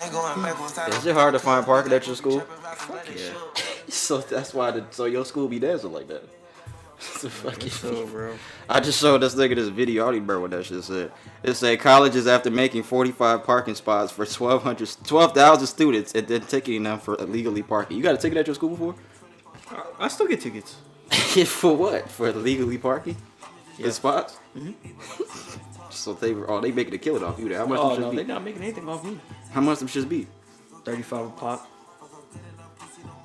Is it hard to find parking at your school? Fuck yeah. So that's why so your school be dancing like that. So So, bro. I just showed this nigga this video. I don't even remember what that shit said. It said colleges after making 45 parking spots for 12,000 students and then ticketing them for illegally parking. You got a ticket at your school before? I still get tickets. For what? For illegally parking? Yeah. In spots? Mm-hmm. So they making a killing off you. How much Oh them no, should they're be? not making anything off me. How much them should be? 35 a pop.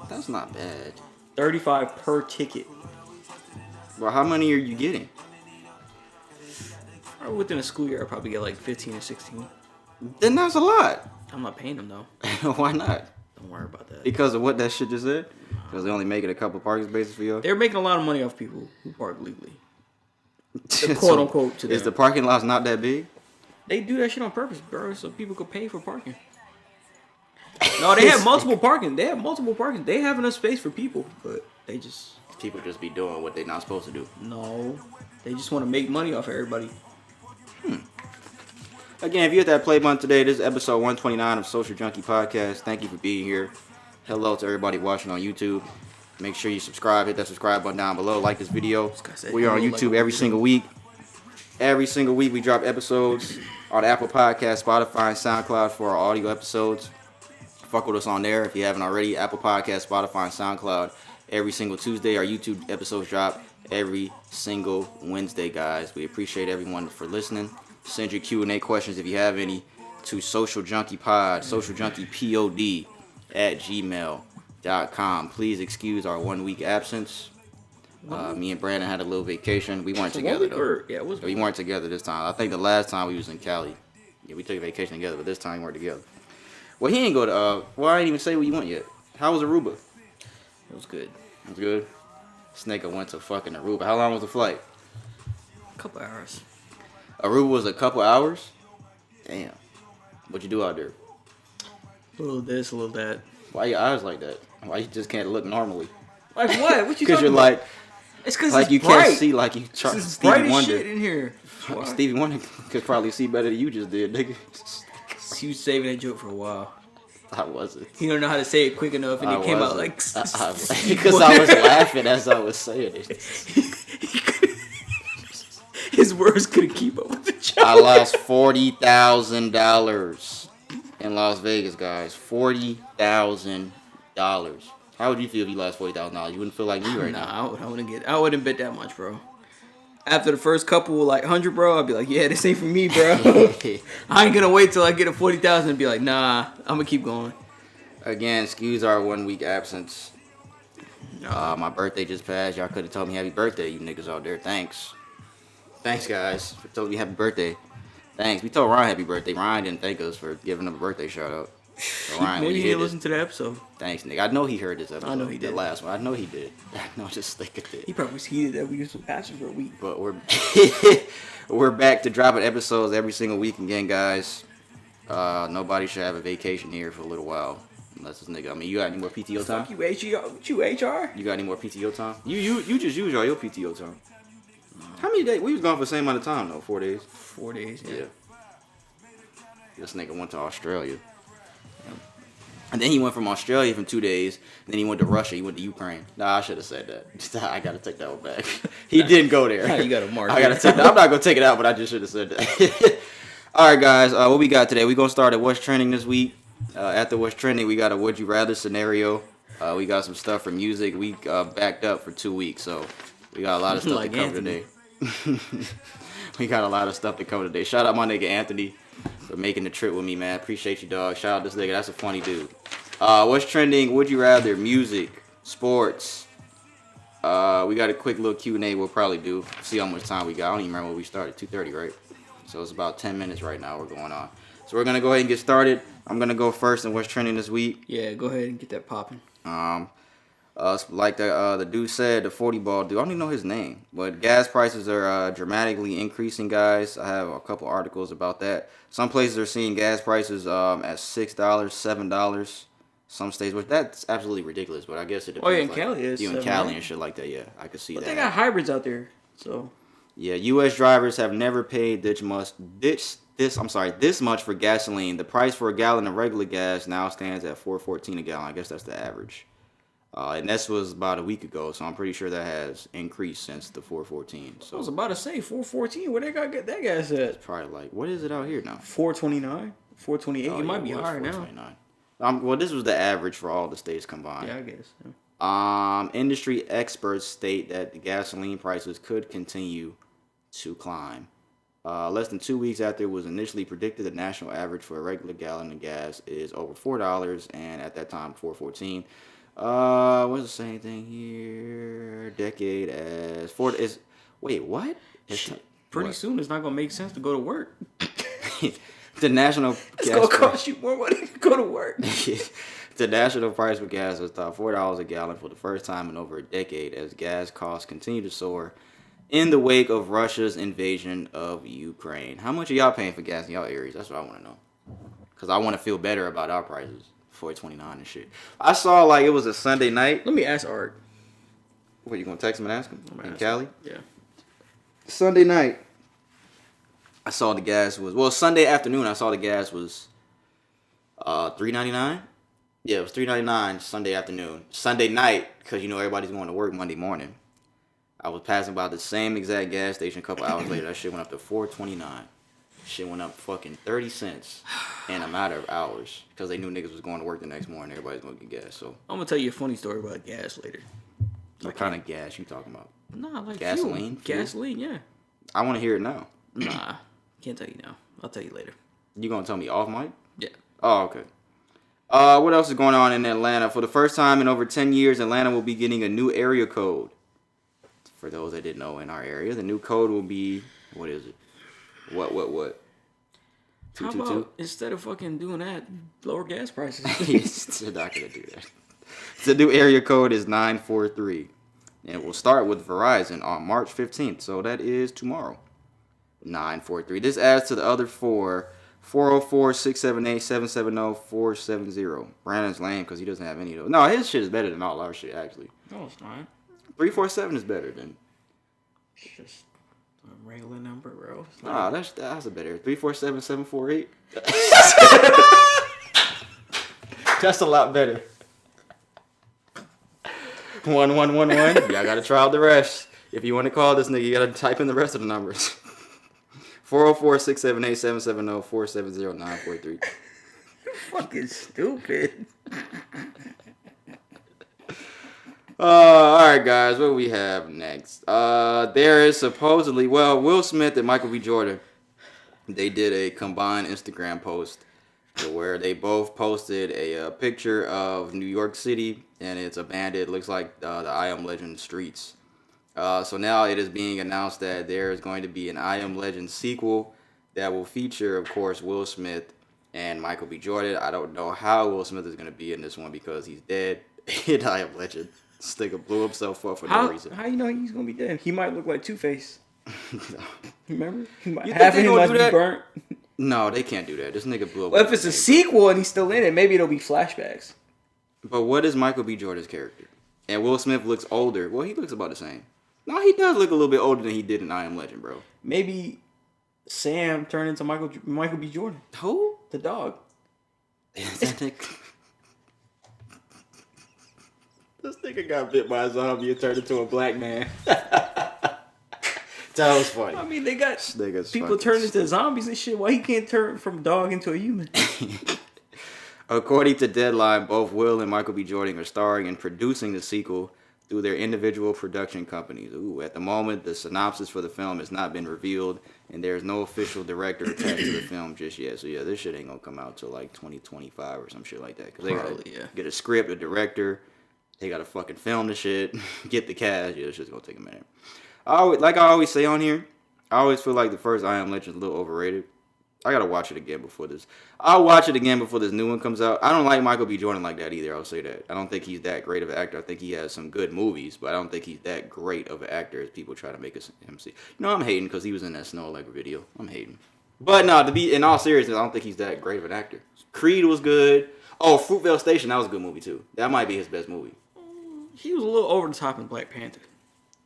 That's not bad. 35 per ticket. Well, how many are you getting? Or within a school year, I probably get like 15 or 16. Then that's a lot. I'm not paying them though. Why not? Don't worry about that. Because of what that shit just said? Because they only making a couple parking spaces for you? They're making a lot of money off people who park legally. Quote unquote to them. Is the parking lots not that big? They do that shit on purpose, bro, so people could pay for parking. No, they have multiple parking. They have enough space for people, but they just... People just be doing what they're not supposed to do. No. They just want to make money off everybody. Again, if you hit that play button today, this is episode 129 of Social Junkie Podcast. Thank you for being here. Hello to everybody watching on YouTube. Make sure you subscribe. Hit that subscribe button down below. Like this video. We are on YouTube every single week. Every single week we drop episodes on Apple Podcasts, Spotify, and SoundCloud for our audio episodes. Fuck with us on there if you haven't already. Apple Podcasts, Spotify, and SoundCloud. Every single Tuesday, our YouTube episodes drop every single Wednesday, guys. We appreciate everyone for listening. Send your Q&A questions if you have any to socialjunkiePod at gmail.com. Please excuse our 1 week absence. Me and Brandon had a little vacation. We weren't together, though. Yeah, it was. We weren't together this time. I think the last time we was in Cali. Yeah, we took a vacation together, but this time we weren't together. Well, he ain't go to, well, I didn't even say where you went yet. How was Aruba? It was good. It was good. Snake went to fucking Aruba. How long was the flight? A couple hours. Aruba was a couple hours? Damn. What'd you do out there? A little this, a little that. Why your eyes like that? Why you just can't look normally? Like what? What you Because talking you're about? like, It's because like it's you bright. can't see like you try It's bright Stevie as Wonder. shit in here. Why? Stevie Wonder could probably see better than you just did, nigga. He was saving that joke for a while. I wasn't. He don't know how to say it quick enough, and it came out like... Because I was laughing as I was saying it. His words couldn't keep up with the joke. I lost $40,000 in Las Vegas, guys. $40,000. How would you feel if you lost $40,000? You wouldn't feel like me right now. I wouldn't bet that much, bro. After the first couple, like 100, bro, I'd be like, yeah, this ain't for me, bro. I ain't gonna wait till I get a 40,000 and be like, nah, I'm gonna keep going. Again, excuse our 1 week absence. My birthday just passed. Y'all could have told me happy birthday, you niggas out there. Thanks, guys, for telling me happy birthday. Thanks. We told Ryan happy birthday. Ryan didn't thank us for giving him a birthday shout out. So Ryan, Maybe when he you didn't listen to the episode. Thanks, nigga. I know he heard this episode. I know he did. The last one. I know he did. No, just think of it. He probably was heated that we was absent for a week. But we're back to dropping episodes every single week again, guys. Nobody should have a vacation here for a little while. Unless this nigga. I mean, you got any more PTO time? Fuck you, HR? You got any more PTO time? You just use all your PTO time. How many days? We was gone for the same amount of time though. 4 days. 4 days, yeah. This nigga went to Australia. And then he went from Australia for 2 days. And then he went to Russia. He went to Ukraine. Nah, I should have said that. I gotta take that one back. He didn't go there. Nah, you gotta mark I gotta take that. I'm not gonna take it out, but I just should have said that. All right, guys. What we got today? We gonna start at what's trending this week. After what's trending, we got a would you rather scenario. We got some stuff for music. We backed up for 2 weeks, so we got a lot of stuff Like to cover Anthony. today. We got a lot of stuff to cover today. Shout out my nigga Anthony for making the trip with me, man. Appreciate you, dog. Shout out this nigga. That's a funny dude. What's trending? Would you rather? Music, sports. We got a quick little Q&A. We'll probably do. See how much time we got. I don't even remember when we started. 2:30, right? So it's about 10 minutes right now. We're going on. So we're gonna go ahead and get started. I'm gonna go first in what's trending this week. Yeah, go ahead and get that popping. Like the dude said, the 40 ball dude. I don't even know his name, but gas prices are dramatically increasing, guys. I have a couple articles about that. Some places are seeing gas prices at $6, $7. Some states, which that's absolutely ridiculous. But I guess it depends. Oh yeah, in Cali is. You in Cali and shit like that. Yeah, I could see But that. they got hybrids out there, so. Yeah, U.S. drivers have never paid this this much for gasoline. The price for a gallon of regular gas now stands at $4.14 a gallon. I guess that's the average. And this was about a week ago, so I'm pretty sure that has increased since the $4.14. So I was about to say $4.14. Where they got get that gas at? it's probably like, what is it out here now? $4.29, $4.28. Oh, It might be was higher now. Well, this was the average for all the states combined. Yeah, I guess. Yeah. Industry experts state that the gasoline prices could continue to climb. Less than 2 weeks after it was initially predicted, the national average for a regular gallon of gas is over $4, and at that time, $4.14. What's the same thing here? Decade as Ford is. Wait, what? Pretty soon, it's not gonna make sense to go to work. The national. It's gonna cost you more money to go to work. The national price for gas has topped $4 a gallon for the first time in over a decade as gas costs continue to soar in the wake of Russia's invasion of Ukraine. How much are y'all paying for gas in y'all areas? That's what I want to know. Because I want to feel better about our prices. $4.29 and shit. I saw like it was a Sunday night. Let me ask Art. What, you gonna text him and ask him? In Cali? Yeah. Sunday night. I saw the gas was Sunday afternoon. I saw the gas was $3.99. Yeah, it was $3.99 Sunday afternoon. Sunday night, because you know everybody's going to work Monday morning. I was passing by the same exact gas station a couple hours later. That shit went up to $4.29. Shit went up fucking 30 cents in a matter of hours because they knew niggas was going to work the next morning. Everybody's going to get gas. So I'm gonna tell you a funny story about gas later. what kind of gas you talking about? Nah, like gasoline. Fuel. Gasoline, yeah. I want to hear it now. Nah, can't tell you now. I'll tell you later. You gonna tell me off mic? Yeah. Oh, okay. What else is going on in Atlanta? For the first time in over 10 years, Atlanta will be getting a new area code. For those that didn't know, in our area, the new code will be, what is it? What? How about instead of fucking doing that, lower gas prices? They're not gonna do that. The new area code is 943, and it will start with Verizon on March 15th. So that is tomorrow. 943. This adds to the other 404-678-770-470. Brandon's lame because he doesn't have any of those. No, his shit is better than all our shit, actually. No, it's not. 347 is better than. It's just a regular number, bro. Nah, that's a better. 347-748. That's a lot better. 1111. Y'all gotta try out the rest. If you want to call this nigga, you gotta type in the rest of the numbers. 404-678-770-470-943. Fucking stupid. All right, guys, what do we have next? There is supposedly, Will Smith and Michael B. Jordan, they did a combined Instagram post where they both posted a picture of New York City, and it's abandoned. It looks like the I Am Legend streets. So now it is being announced that there is going to be an I Am Legend sequel that will feature, of course, Will Smith and Michael B. Jordan. I don't know how Will Smith is going to be in this one because he's dead in I Am Legend. This nigga blew himself up for no reason. How you know he's gonna be dead? He might look like Two-Face. No. Remember? Half of him must be burnt. No, they can't do that. This nigga blew up. Well, if it's a sequel and he's still in it, maybe it'll be flashbacks. But what is Michael B. Jordan's character? And Will Smith looks older. Well, he looks about the same. No, he does look a little bit older than he did in I Am Legend, bro. Maybe Sam turned into Michael B. Jordan. Who? The dog. This nigga got bit by a zombie and turned into a black man. That was funny. I mean, they got people turn into zombies and shit. Why he can't turn from a dog into a human? According to Deadline, both Will and Michael B. Jordan are starring and producing the sequel through their individual production companies. Ooh, at the moment, the synopsis for the film has not been revealed, and there is no official director attached to the film just yet. So yeah, this shit ain't gonna come out till like 2025 or some shit like that. Because they gotta get a script, a director. They gotta fucking film the shit, get the cast. Yeah, this shit's gonna take a minute. Like I always say on here, I always feel like the first I Am Legend is a little overrated. I gotta watch it again before this. I'll watch it again before this new one comes out. I don't like Michael B. Jordan like that either. I'll say that. I don't think he's that great of an actor. I think he has some good movies, but I don't think he's that great of an actor as people try to make him see. You know, I'm hating because he was in that Snow Allegra video. I'm hating. But no, to be in all seriousness, I don't think he's that great of an actor. Creed was good. Oh, Fruitvale Station, that was a good movie too. That might be his best movie. He was a little over the top in Black Panther.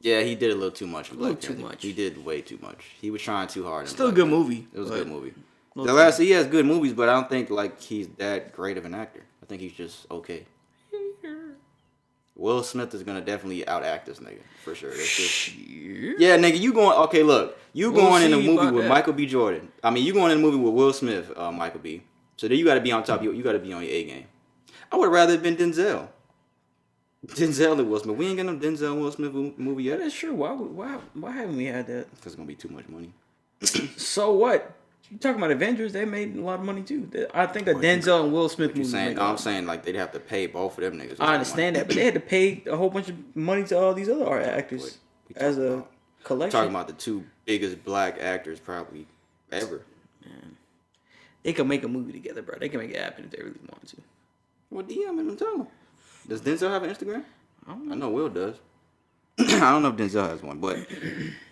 Yeah, he did a little too much in Black Panther. Too much. He did way too much. He was trying too hard. Still a good movie. It was a good movie. He has good movies, but I don't think like he's that great of an actor. I think he's just okay. Will Smith is gonna definitely outact this nigga for sure. That's just, yeah, nigga, you going? Okay, look, you going in a movie with Michael B. Jordan. I mean, you going in a movie with Will Smith, Michael B. So then you got to be on top. You got to be on your A game. I would have rather been Denzel. Denzel and Will Smith. We ain't got no Denzel and Will Smith movie yet. That's true. Why haven't we had that? Because it's gonna be too much money. So what? You talking about Avengers? They made a lot of money too. I think a Denzel and Will Smith movie. I'm saying like they'd have to pay both of them niggas. I understand that, but they had to pay a whole bunch of money to all these other art actors as a collection. Talking about the two biggest black actors probably ever. Man, they could make a movie together, bro. They can make it happen if they really want to. Well, DM him and tell him. Does Denzel have an Instagram? I know Will does. I don't know if Denzel has one, but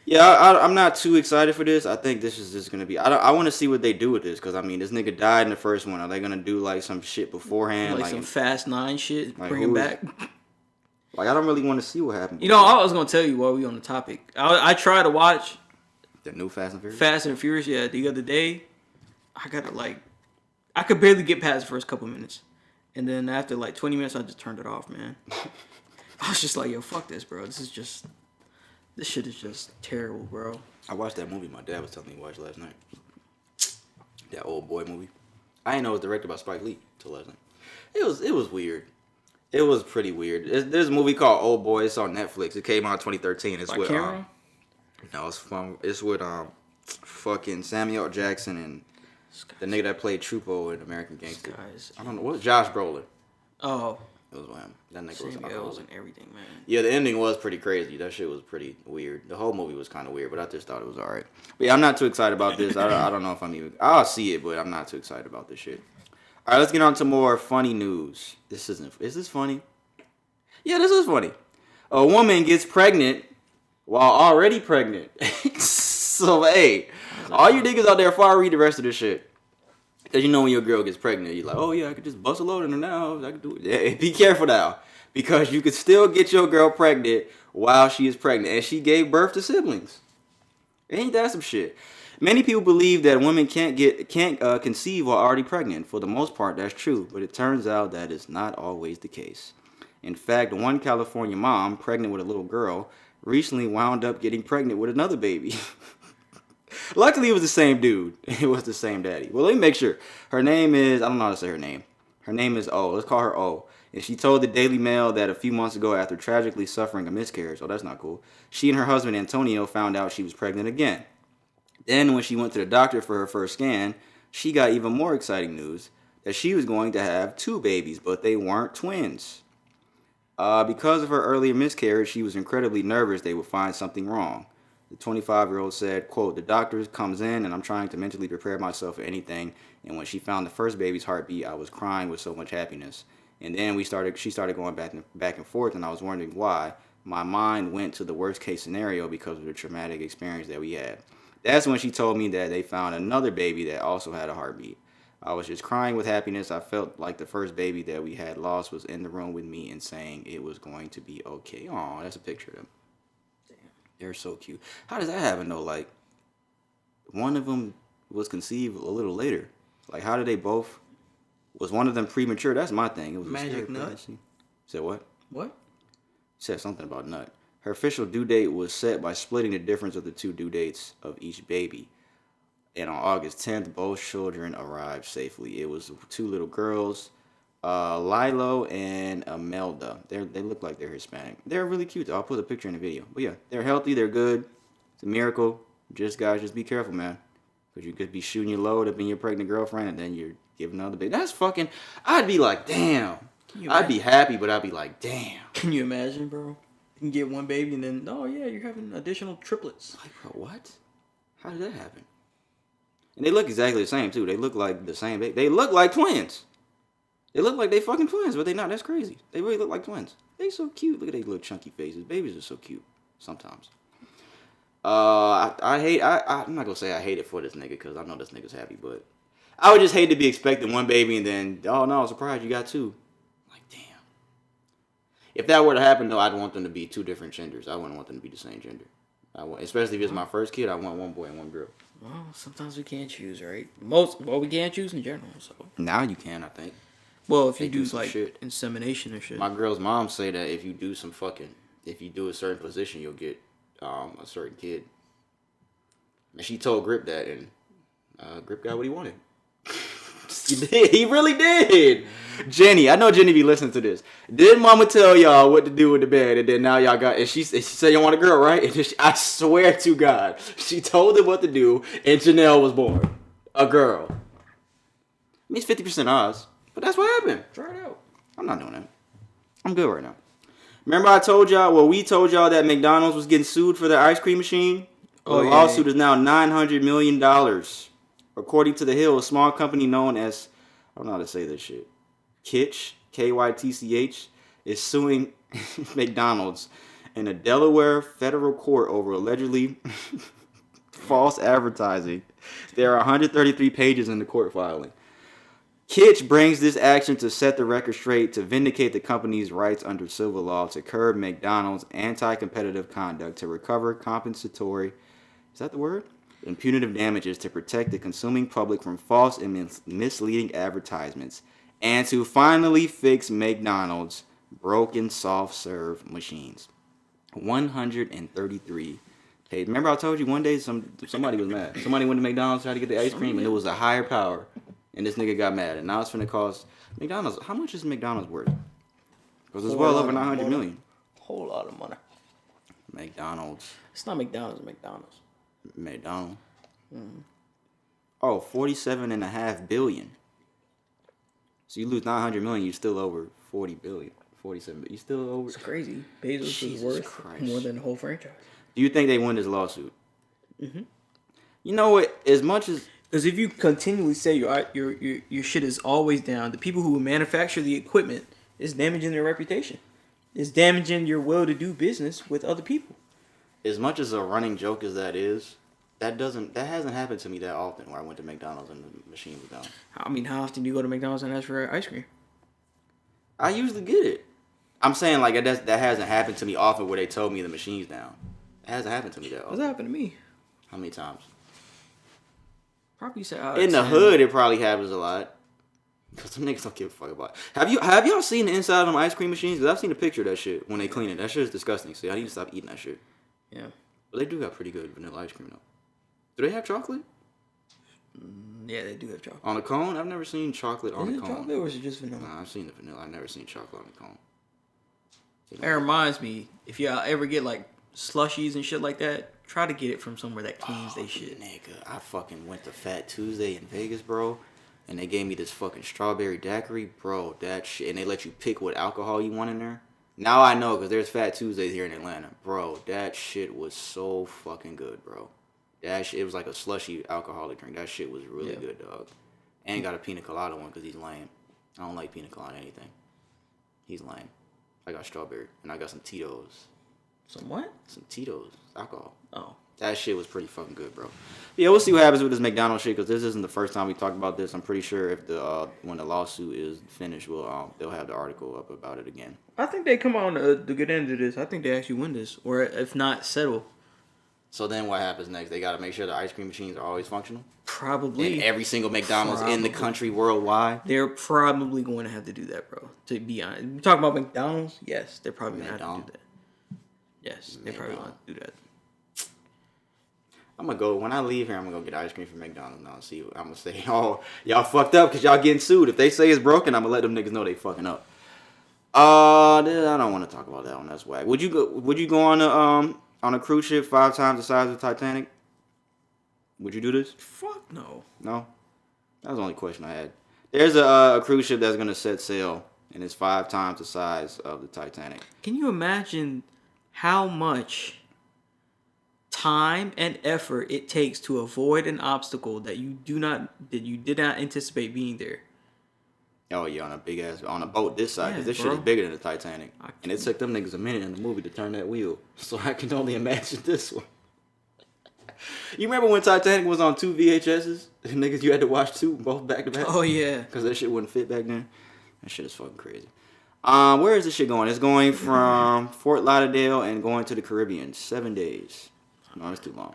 yeah, I'm not too excited for this. I think this is just gonna be. I want to see what they do with this because I mean, this nigga died in the first one. Are they gonna do like some shit beforehand, like some Fast 9 shit, like bring him back? Like I don't really want to see what happens. You know, I was gonna tell you while we on the topic. I tried to watch the new Fast and Furious. Fast and Furious, yeah, the other day. I could barely get past the first couple minutes, and then after like 20 minutes, I just turned it off, man. I was just like, yo, fuck this, bro. This shit is just terrible, bro. I watched that movie my dad was telling me to watch last night. That old boy movie. I didn't know it was directed by Spike Lee till last night. It was weird. It was pretty weird. There's a movie called Old Boy. It's on Netflix. It came out in 2013. It's with it's with fucking Samuel L. Jackson and the nigga that played Trupo in American Gangster. I don't know what Josh Brolin. Oh. It was with him. That nigga was in everything, man. Yeah, the ending was pretty crazy. That shit was pretty weird. The whole movie was kind of weird, but I just thought it was alright. But yeah, I'm not too excited about this. I don't know if I'll see it, but I'm not too excited about this shit. All right, let's get on to more funny news. Is this funny? Yeah, this is funny. A woman gets pregnant while already pregnant. So, hey, all you niggas out there, before I read the rest of this shit. Because you know when your girl gets pregnant, you're like, oh yeah, I could just bust a load in her now. I could do it. Yeah, be careful now. Because you could still get your girl pregnant while she is pregnant. And she gave birth to siblings. Ain't that some shit? Many people believe that women can't conceive while already pregnant. For the most part, that's true. But it turns out that is not always the case. In fact, one California mom, pregnant with a little girl, recently wound up getting pregnant with another baby. Luckily, it was the same dude. It was the same daddy. Well, let me make sure. Her name is, I don't know how to say her name. Her name is O. Let's call her O. And she told the Daily Mail that a few months ago, after tragically suffering a miscarriage, oh, that's not cool, she and her husband, Antonio, found out she was pregnant again. Then, when she went to the doctor for her first scan, she got even more exciting news that she was going to have 2 babies, but they weren't twins. Because of her earlier miscarriage, she was incredibly nervous they would find something wrong. The 25-year-old said, quote, the doctor comes in and I'm trying to mentally prepare myself for anything. And when she found the first baby's heartbeat, I was crying with so much happiness. And then she started going back and forth, and I was wondering why. My mind went to the worst case scenario because of the traumatic experience that we had. That's when she told me that they found another baby that also had a heartbeat. I was just crying with happiness. I felt like the first baby that we had lost was in the room with me and saying it was going to be okay. Aw, that's a picture of them. They're so cute. How does that happen though? Like, one of them was conceived a little later. Like, how did they both? Was one of them premature? That's my thing. It was magic nut. Said what? What? Said something about nut. Her official due date was set by splitting the difference of the 2 due dates of each baby. And on August 10th, both children arrived safely. It was 2 little girls, Lilo and Imelda. They look like they're Hispanic. They're really cute though. I'll put a picture in the video. But yeah, they're healthy. They're good. It's a miracle. Just be careful, man. Because you could be shooting your load up in your pregnant girlfriend and then you're giving another baby. That's fucking... I'd be like, damn. I'd be happy, but I'd be like, damn. Can you imagine, bro? You can get one baby and then, oh yeah, you're having additional triplets. Like, bro, what? How did that happen? And they look exactly the same, too. They look like the same baby. They look like twins. They look like they fucking twins, but they not. That's crazy. They really look like twins. They so cute. Look at their little chunky faces. Babies are so cute sometimes. I'm not gonna say I hate it for this nigga because I know this nigga's happy, but I would just hate to be expecting one baby and then, oh no, surprise, you got 2. Like, damn. If that were to happen though, I'd want them to be 2 different genders. I wouldn't want them to be the same gender. Especially if it's my first kid, I want one boy and one girl. Well, sometimes we can't choose, right? We can't choose in general. So Now you can, I think. well, if you They do some like shit. insemination or shit. My girl's mom say that if you do a certain position, you'll get a certain kid. And she told Grip that, and Grip got what he wanted. He did. He really did. Jenny, I know Jenny be listening to this. Did Mama tell y'all what to do with the bed, and then now y'all got? And she said you want a girl, right? And then I swear to God, she told him what to do, and Janelle was born, a girl. I mean, it's 50% odds, but that's what happened. Try it out. I'm not doing that. I'm good right now. Remember I told y'all, we told y'all that McDonald's was getting sued for their ice cream machine? Well, the lawsuit is now $900 million. According to The Hill, a small company known as, I don't know how to say this shit, Kitch, Kytch, is suing McDonald's in a Delaware federal court over allegedly false advertising. There are 133 pages in the court filing. Kitch brings this action to set the record straight, to vindicate the company's rights under civil law, to curb McDonald's anti-competitive conduct, to recover compensatory, is that the word? And punitive damages, to protect the consuming public from false and misleading advertisements, and to finally fix McDonald's broken soft-serve machines. 133 pages. Remember I told you one day somebody was mad. Somebody went to McDonald's, tried to get the ice cream, and it was a higher power. And this nigga got mad, and now it's finna cost McDonald's. How much is McDonald's worth? Because it's well over 900 million. Whole lot of money. McDonald's. It's not McDonald's. McDonald's. McDonald's. Oh, 47.5 billion. So you lose 900 million, you're still over 40 billion. 47. You still over. It's crazy. Bezos is worth more than the whole franchise. Do you think they win this lawsuit? Mm-hmm. You know what? As much as. Because if you continually say your shit is always down, the people who manufacture the equipment is damaging their reputation. It's damaging your will to do business with other people. As much as a running joke as that is, that hasn't happened to me that often where I went to McDonald's and the machine was down. I mean, how often do you go to McDonald's and ask for ice cream? I usually get it. I'm saying like that hasn't happened to me often where they told me the machine's down. It hasn't happened to me that often. What's happened to me? How many times? Probably say in the hood, it probably happens a lot. Cause some niggas don't give a fuck about it. Have y'all seen the inside of them ice cream machines? Cause I've seen a picture of that shit when they clean it. That shit is disgusting. See, I need to stop eating that shit. Yeah. But they do got pretty good vanilla ice cream though. Do they have chocolate? Yeah, they do have chocolate. On a cone? I've never seen chocolate on a cone. Chocolate or is it just vanilla? Nah, I've seen the vanilla. I've never seen chocolate on a cone. That reminds me, if y'all ever get like slushies and shit like that, try to get it from somewhere that cleans they shit. Nigga, I fucking went to Fat Tuesday in Vegas, bro, and they gave me this fucking strawberry daiquiri, bro. That shit, and they let you pick what alcohol you want in there. Now I know, cause there's Fat Tuesdays here in Atlanta, bro. That shit was so fucking good, bro. That shit, it was like a slushy alcoholic drink. That shit was really good, dog. And got a pina colada one, cause he's lame. I don't like pina colada anything. He's lame. I got strawberry, and I got some Tito's. Some what? Some Tito's alcohol. Oh. That shit was pretty fucking good, bro. Yeah, we'll see what happens with this McDonald's shit, because this isn't the first time we talked about this. I'm pretty sure if when the lawsuit is finished, they'll have the article up about it again. I think they come on the good end of this. I think they actually win this, or if not, settle. So then what happens next? They got to make sure the ice cream machines are always functional? Probably. In every single McDonald's in the country worldwide? They're probably going to have to do that, bro. To be honest. You talk about McDonald's? Yes, they're probably going to have to do that. Yes, they're probably going to do that. I'm going to go, when I leave here, I'm going to go get ice cream from McDonald's now and see what I'm going to say. Oh, y'all fucked up because y'all getting sued. If they say it's broken, I'm going to let them niggas know they fucking up. I don't want to talk about that one. That's whack. Would you go on a cruise ship 5 times the size of the Titanic? Would you do this? Fuck no. No? That was the only question I had. There's a cruise ship that's going to set sail, and it's 5 times the size of the Titanic. Can you imagine how much time and effort it takes to avoid an obstacle that you did not anticipate being there? Oh yeah, on a boat this size, because this shit is bigger than the Titanic. And it took them niggas a minute in the movie to turn that wheel. So I can only imagine this one. You remember when Titanic was on 2 VHSs? Niggas, you had to watch 2 both back to back? Oh yeah. Because that shit wouldn't fit back then. That shit is fucking crazy. Where is this shit going? It's going from Fort Lauderdale and going to the Caribbean. 7 days. No, it's too long.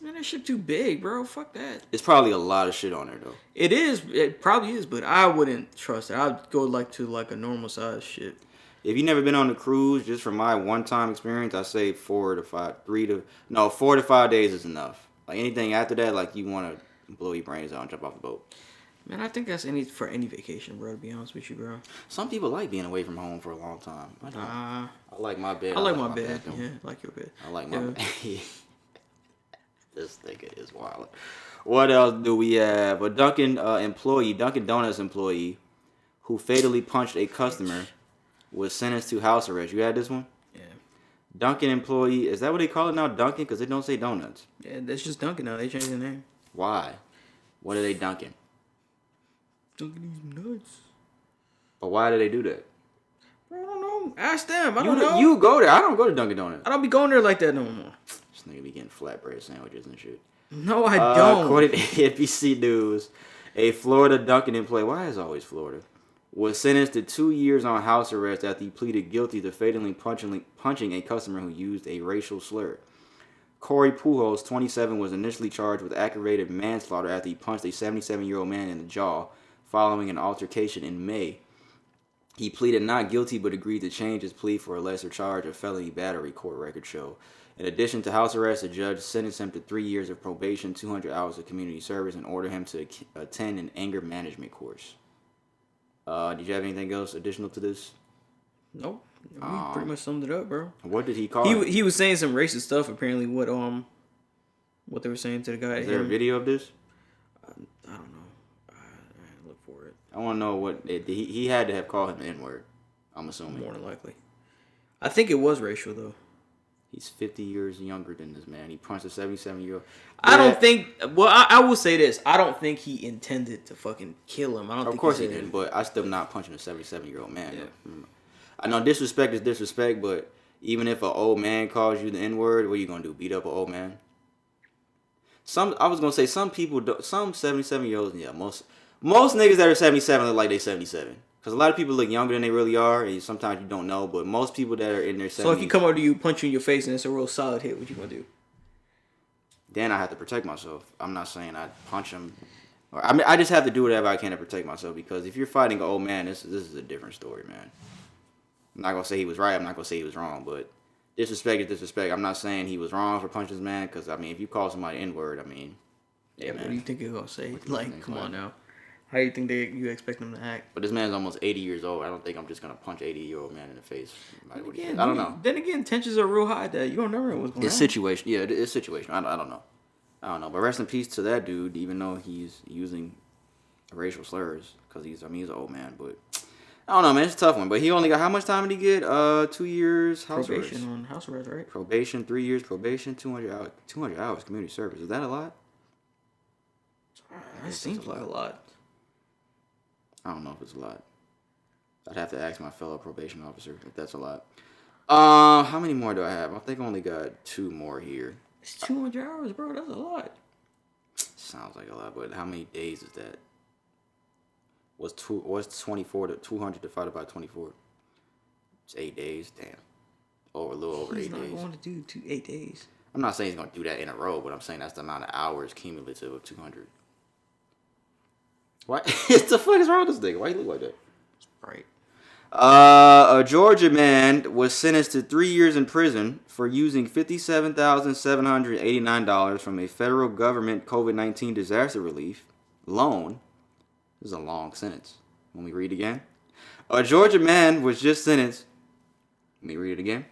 Man, that shit too big, bro. Fuck that. It's probably a lot of shit on there though. It is. It probably is, but I wouldn't trust it. I'd go to a normal size shit. If you never been on a cruise, just from my one-time experience, I say 4 to 5 days is enough. Like anything after that, like you want to blow your brains out and jump off the boat. Man, I think that's for any vacation, bro. To be honest with you, bro. Some people like being away from home for a long time. I don't. I like my bed. I like my bed. Yeah, I like your bed. I like my bed. This nigga is wild. What else do we have? A Dunkin' Donuts employee, who fatally punched a customer, was sentenced to house arrest. You had this one? Yeah. Dunkin' employee, is that what they call it now? Dunkin'? Because they don't say donuts. Yeah, that's just Dunkin' now. They changed the name. Why? What are they dunking? Dunkin' these nuts. But why do they do that? I don't know. Ask them. I don't know. You go there. I don't go to Dunkin' Donuts. I don't be going there like that no more. This nigga be getting flatbread sandwiches and shit. No, I don't. According to NBC News, a Florida Dunkin' employee, why is it always Florida, was sentenced to 2 years on house arrest after he pleaded guilty to fatally punching a customer who used a racial slur. Corey Pujols, 27, was initially charged with aggravated manslaughter after he punched a 77-year-old man in the jaw following an altercation in May. He pleaded not guilty but agreed to change his plea for a lesser charge of felony battery, court records show. In addition to house arrest, the judge sentenced him to 3 years of probation, 200 hours of community service, and ordered him to attend an anger management course. Did you have anything else additional to this? Nope. We pretty much summed it up, bro. What did he call him? He was saying some racist stuff, apparently, what they were saying to the guy. Is there a video of this? I don't know. I look for it. I want to know what... He had to have called him the N-word, I'm assuming. More than likely. I think it was racial, though. He's 50 years younger than this man. He punched a 77-year-old. I don't think... Well, I will say this. I don't think he intended to fucking kill him. I don't think of course he didn't, but I still not punching a 77-year-old man. Yeah. I know disrespect is disrespect, but even if an old man calls you the N-word, what are you going to do? Beat up an old man? I was going to say some people... Some 77-year-olds... Yeah, most niggas that are 77 look like they 77. Because a lot of people look younger than they really are, and sometimes you don't know, but most people that are in their 70s... So if you come over to you, punch you in your face, and it's a real solid hit, what you gonna do? Then I have to protect myself. I'm not saying I'd punch him. I just have to do whatever I can to protect myself, because if you're fighting an old man, this is a different story, man. I'm not going to say he was right, I'm not going to say he was wrong, but disrespect is disrespect. I'm not saying he was wrong for punching this man, because, I mean, if you call somebody N-word, I mean... Yeah, man. What do you think you're going to say? Like, come on now. How do you think you expect them to act? But this man's almost 80 years old. I don't think I'm just going to punch an 80-year-old man in the face. Again, I don't know. Then again, tensions are real high that you don't never know what's going on. It's situation. Yeah, it's situation. I don't know. But rest in peace to that dude, even though he's using racial slurs. Because he's an old man. But I don't know, man. It's a tough one. But he only got, how much time did he get? 2 years house arrest. Probation on house arrest, right? Probation, 3 years probation, 200 hours community service. Is that a lot? It seems like a lot. I don't know if it's a lot. I'd have to ask my fellow probation officer if that's a lot. How many more do I have? I think I only got 2 more here. It's 200 hours, bro. That's a lot. Sounds like a lot, but how many days is that? What's 24 to 200 divided by 24? It's 8 days. Damn. A little over 8 days. He's not going to do 8 days. I'm not saying he's going to do that in a row, but I'm saying that's the amount of hours cumulative of 200. What the fuck is wrong with this nigga? Why you look like that? Right. A Georgia man was sentenced to 3 years in prison for using $57,789 from a federal government COVID-19 disaster relief loan. This is a long sentence. Let me read again. A Georgia man was just sentenced. Let me read it again.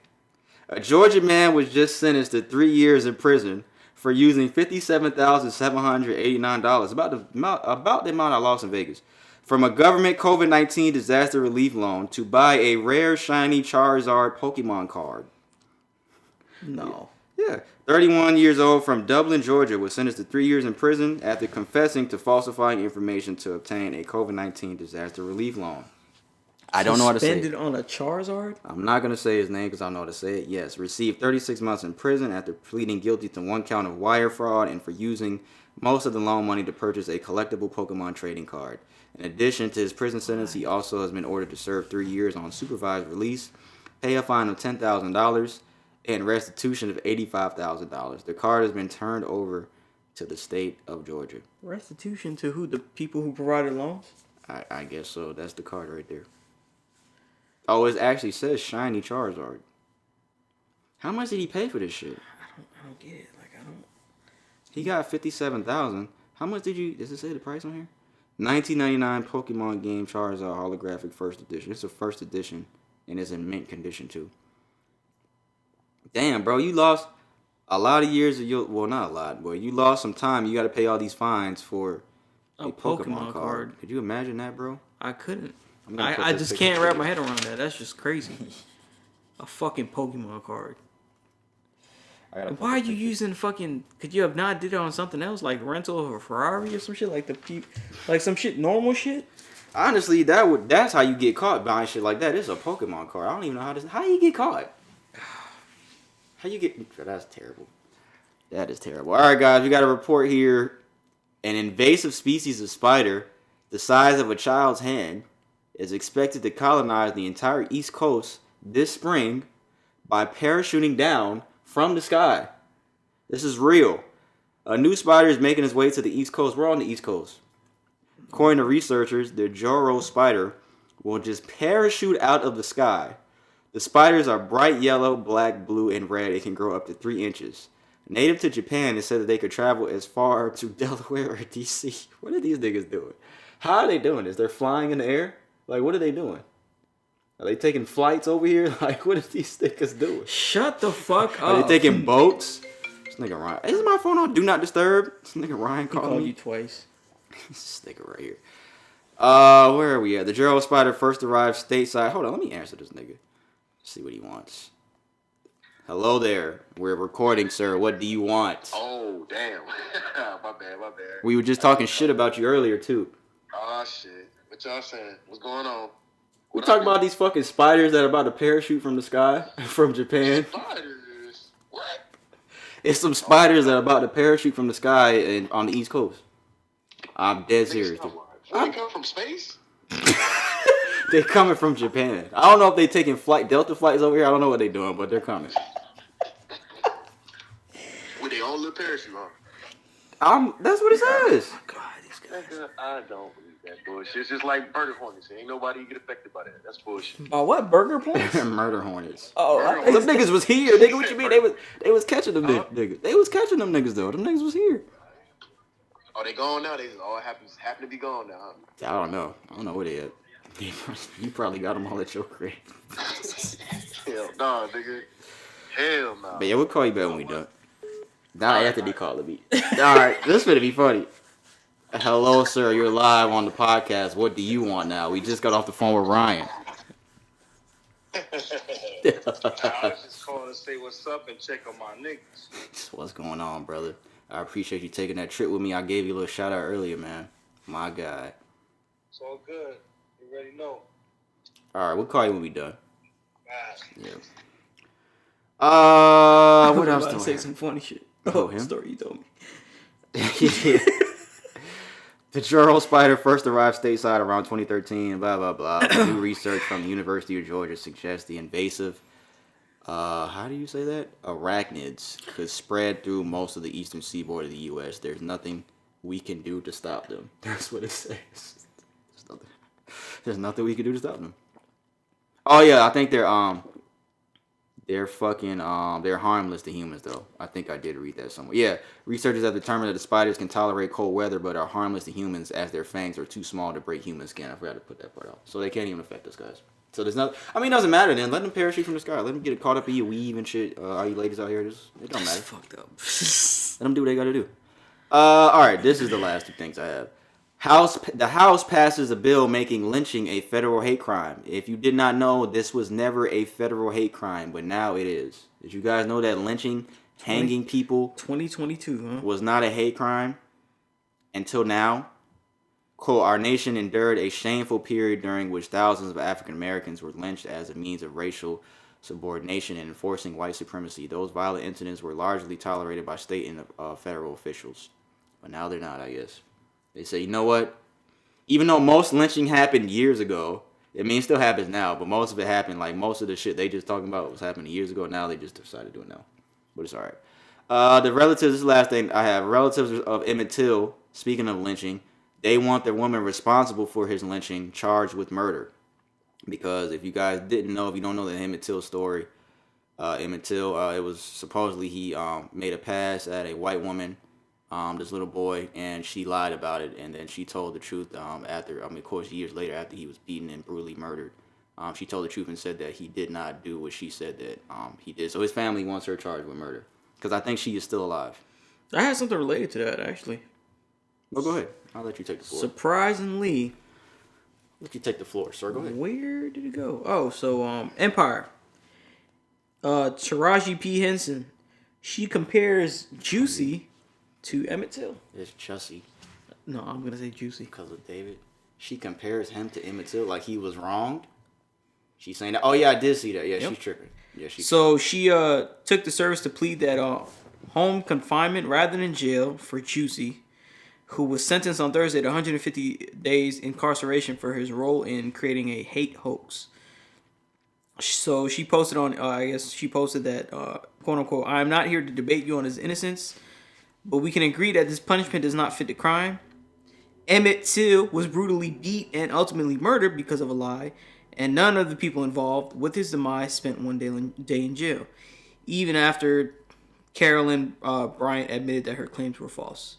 A Georgia man was just sentenced to 3 years in prison for using $57,789, about the amount I lost in Vegas, from a government COVID-19 disaster relief loan to buy a rare shiny Charizard Pokemon card. No. Yeah. 31 years old from Dublin, Georgia, was sentenced to 3 years in prison after confessing to falsifying information to obtain a COVID-19 disaster relief loan. I don't know how to say it. Suspended on a Charizard? I'm not going to say his name because I don't know how to say it. Yes. Received 36 months in prison after pleading guilty to 1 count of wire fraud and for using most of the loan money to purchase a collectible Pokemon trading card. In addition to his prison sentence, he also has been ordered to serve 3 years on supervised release, pay a fine of $10,000, and restitution of $85,000. The card has been turned over to the state of Georgia. Restitution to who? The people who provided loans? I guess so. That's the card right there. Oh, it actually says Shiny Charizard. How much did he pay for this shit? I don't get it. Like, I don't... He got $57,000. How much did you... Does it say the price on here? $19.99 Pokemon game Charizard holographic first edition. It's a first edition, and it's in mint condition, too. Damn, bro. You lost a lot of years of your... Well, not a lot, but you lost some time. You got to pay all these fines for a Pokemon card. Could you imagine that, bro? I couldn't. I just can't wrap my head around that. That's just crazy. A fucking Pokemon card. Why are you using fucking... Could you have not did it on something else, like rental or Ferrari or some shit, like like some shit, normal shit? Honestly, that's how you get caught buying shit like that. It's a Pokemon card. I don't even know how you get caught. How you get... That's terrible. That is terrible. All right, guys, we got a report here. An invasive species of spider, the size of a child's hand, is expected to colonize the entire East Coast this spring by parachuting down from the sky. This is real. A new spider is making its way to the East Coast. We're on the East Coast. According to researchers, the Joro spider will just parachute out of the sky. The spiders are bright yellow, black, blue, and red. It can grow up to 3 inches. Native to Japan, it said that they could travel as far to Delaware or DC. What are these niggas doing? How are they doing this? They're flying in the air? Like, what are they doing? Are they taking flights over here? Like, what are these niggas doing? Shut the fuck up. Are they taking boats? This nigga Ryan. Is my phone on Do Not Disturb? This nigga Ryan called me. You twice. This nigga right here. Where are we at? The Joro spider first arrived stateside. Hold on, let me answer this nigga. See what he wants. Hello there. We're recording, sir. What do you want? Oh, damn. My bad. We were just talking shit about you earlier, too. Oh, shit. What y'all saying? What's going on? We talking about these fucking spiders that are about to parachute from the sky from Japan. Spiders? What? It's some spiders that are about to parachute from the sky and on the East Coast. I'm dead serious. They come from space? They're coming from Japan. I don't know if they're taking Delta flights over here. I don't know what they're doing, but they're coming. With their own little parachute, huh? That's what it says. Oh, God, these guys. I don't believe that bullshit. It's just like murder hornets. Ain't nobody get affected by that. That's bullshit. What? Burger points? Murder hornets. Oh, them niggas was here. Nigga, what you mean? They was catching them niggas. They was catching them niggas though. Them niggas was here. Oh, they gone now? They just all happen to be gone now, huh? I don't know. I don't know where they at. You probably got them all at your crib. Hell nah, nigga. Hell nah. But yeah, we'll call you back when we done. Now Anthony called me. Alright, this is gonna be funny. Hello, sir. You're live on the podcast. What do you want now? We just got off the phone with Ryan. I was just calling to say what's up and check on my niggas. What's going on, brother? I appreciate you taking that trip with me. I gave you a little shout out earlier, man. My guy. It's all good. You already know. Alright, we'll call you when we done. Bye. Yeah. What else do I say have? some funny shit. Oh, him? Story you told me. Yeah. The Joro spider first arrived stateside around 2013, blah, blah, blah. New research from the University of Georgia suggests the invasive, how do you say that? Arachnids could spread through most of the eastern seaboard of the U.S. There's nothing we can do to stop them. That's what it says. There's nothing we can do to stop them. Oh, yeah, I think they're harmless to humans, though. I think I did read that somewhere. Yeah, researchers have determined that the spiders can tolerate cold weather, but are harmless to humans as their fangs are too small to break human skin. I forgot to put that part out. So they can't even affect us, guys. So there's not. I mean, it doesn't matter then. Let them parachute from the sky. Let them get caught up in your weave and shit. All you ladies out here, it don't matter. Fucked up. Let them do what they gotta do. All right, this is the last two things I have. The House passes a bill making lynching a federal hate crime. If you did not know, this was never a federal hate crime, but now it is. Did you guys know that lynching, hanging people, 2022, huh? was not a hate crime until now? Quote, our nation endured a shameful period during which thousands of African Americans were lynched as a means of racial subordination and enforcing white supremacy. Those violent incidents were largely tolerated by state and federal officials. But now they're not, I guess. They say, you know what? Even though most lynching happened years ago, I mean, it still happens now, but most of it happened, like, most of the shit they just talking about was happening years ago. Now they just decided to do it now. But it's all right. The relatives, this is the last thing I have. Relatives of Emmett Till, speaking of lynching, they want the woman responsible for his lynching charged with murder. Because if you guys didn't know, if you don't know the Emmett Till story, Emmett Till, it was supposedly he made a pass at a white woman, this little boy, and she lied about it, and then she told the truth after, of course, years later after he was beaten and brutally murdered. She told the truth and said that he did not do what she said that he did. So his family wants her charged with murder because I think she is still alive. I had something related to that, actually. Well, go ahead. I'll let you take the floor. Surprisingly. Let you take the floor, sir. Go ahead. Where did it go? Oh, so Empire. Taraji P. Henson. She compares Juicy to Emmett Till. It's Chussie. No, I'm going to say Juicy. Because of David. She compares him to Emmett Till like he was wronged. She's saying that. Oh, yeah, I did see that. Yeah, yep. She's tripping. Yeah, so she took the service to plead that home confinement rather than jail for Juicy, who was sentenced on Thursday to 150 days incarceration for his role in creating a hate hoax. So she posted on, she posted that, quote unquote, I am not here to debate you on his innocence, but we can agree that this punishment does not fit the crime. Emmett Till was brutally beat and ultimately murdered because of a lie, and none of the people involved with his demise spent one day in jail, even after Carolyn Bryant admitted that her claims were false.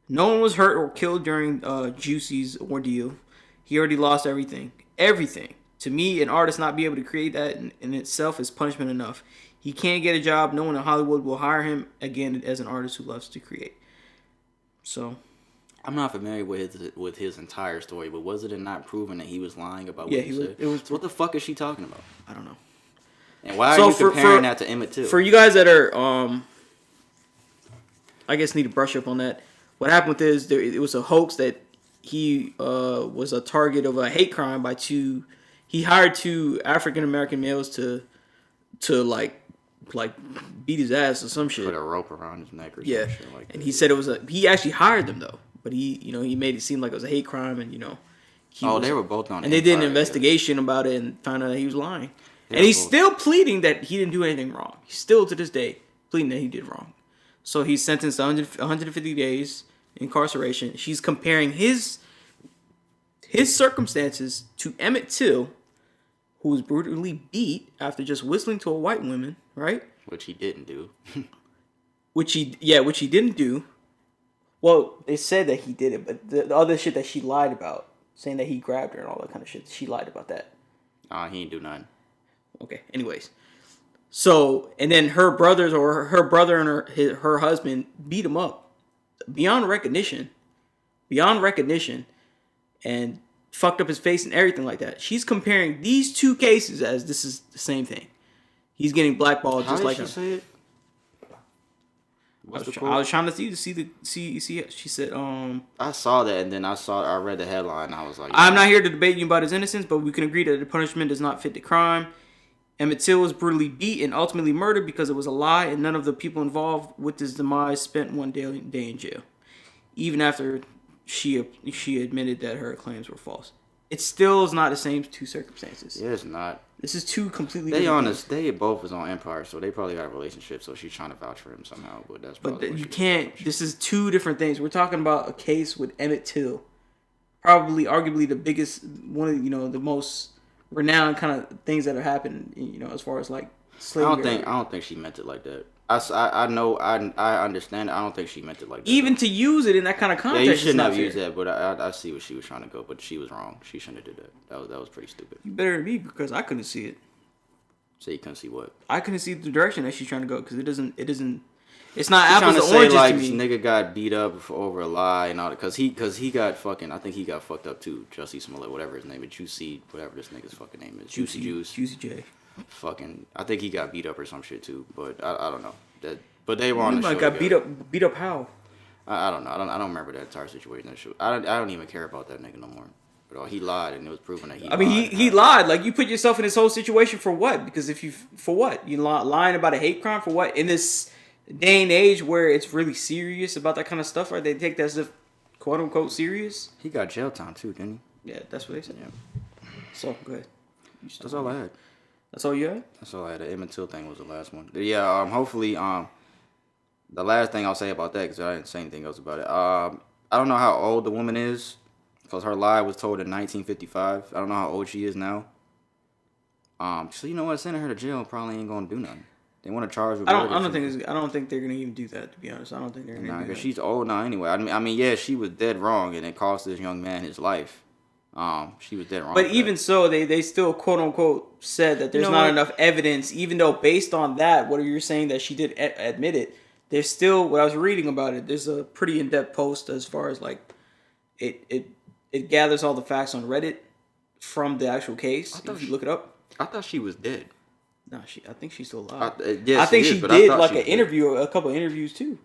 No one was hurt or killed during Juicy's ordeal. He already lost everything. Everything. To me, an artist not be able to create that in itself is punishment enough. He can't get a job. No one in Hollywood will hire him again as an artist who loves to create. So, I'm not familiar with his entire story, but was it not proven that he was lying about what he said? So what the fuck is she talking about? I don't know. And why are you comparing that to Emmett Till? For you guys that are, I guess need to brush up on that. What happened with this, it was a hoax that he was a target of a hate crime by he hired two African-American males to like beat his ass or some shit. Put a rope around his neck or some shit like that. And he said he actually hired them though. But he made it seem like it was a hate crime and, they were both on. And they did an investigation about it and found out that he was lying. And he's still pleading that he didn't do anything wrong. He's still to this day pleading that he did wrong. So he's sentenced to 150 days incarceration. She's comparing his circumstances to Emmett Till, who was brutally beat after just whistling to a white woman, right? Which he didn't do. which he didn't do. Well, they said that he did it, but the other shit that she lied about, saying that he grabbed her and all that kind of shit, she lied about that. He didn't do nothing. Okay, anyways. So, and then her brothers or her brother and her husband beat him up beyond recognition, and fucked up his face and everything like that. She's comparing these two cases as this is the same thing. He's getting blackballed just like him. How did she say it? I was trying to see. She said, I saw that, and then I read the headline, and I was like, I'm not here to debate you about his innocence, but we can agree that the punishment does not fit the crime. Emmett Till was brutally beat and ultimately murdered because it was a lie, and none of the people involved with his demise spent one day in jail, even after she admitted that her claims were false. It still is not the same two circumstances. Yeah, it's not. This is two completely different things. They both was on Empire, so they probably got a relationship, so she's trying to vouch for him somehow, but that's probably you can't. This is two different things. We're talking about a case with Emmett Till, arguably the biggest, one of the most renowned kind of things that have happened, as far as like slavery. I don't think she meant it like that. I know I understand it. I don't think she meant it like that. Even to use it in that kind of context. Yeah, you shouldn't have used that, but I see what she was trying to go, but she was wrong. She shouldn't have did that. That was pretty stupid. You better than me because I couldn't see it. So you couldn't see what? I couldn't see the direction that she's trying to go because it isn't. It's not apples to oranges like, to me. This nigga got beat up over a lie and all that because he got fucking. I think he got fucked up too. Jussie Smollett, whatever his name is, Juicy, whatever this nigga's fucking name is, Juicy Juice, Juicy J. Fucking, I think he got beat up or some shit too, but I don't know that. But they were on the show. Got beat up how? I don't know. I don't remember that entire situation. I don't even care about that nigga no more. But he lied, and it was proven that he. He lied. Like, you put yourself in this whole situation for what? Because for what? You lying about a hate crime for what? In this day and age where it's really serious about that kind of stuff, right? They take that as if quote unquote serious. He got jail time too, didn't he? Yeah, that's what they said. Yeah. So good. That's all I had. That's all you had? That's all I had. The Emmett Till thing was the last one. But yeah, hopefully, the last thing I'll say about that, because I didn't say anything else about it. I don't know how old the woman is, because her lie was told in 1955. I don't know how old she is now. So you know what? Sending her to jail probably ain't gonna do nothing. They want to charge her. I don't think they're gonna even do that. To be honest, I don't think they're gonna. Nah, because she's old now anyway. I mean, yeah, she was dead wrong, and it cost this young man his life. She was dead wrong. But even so, they still quote unquote said that there's not enough evidence. Even though based on that, what you're saying that she did admit it, there's still what I was reading about it. There's a pretty in depth post as far as like it gathers all the facts on Reddit from the actual case. If you look it up, I thought she was dead. No, I think she's still alive. Yes, I think she she is, did like an interview, a couple of interviews too.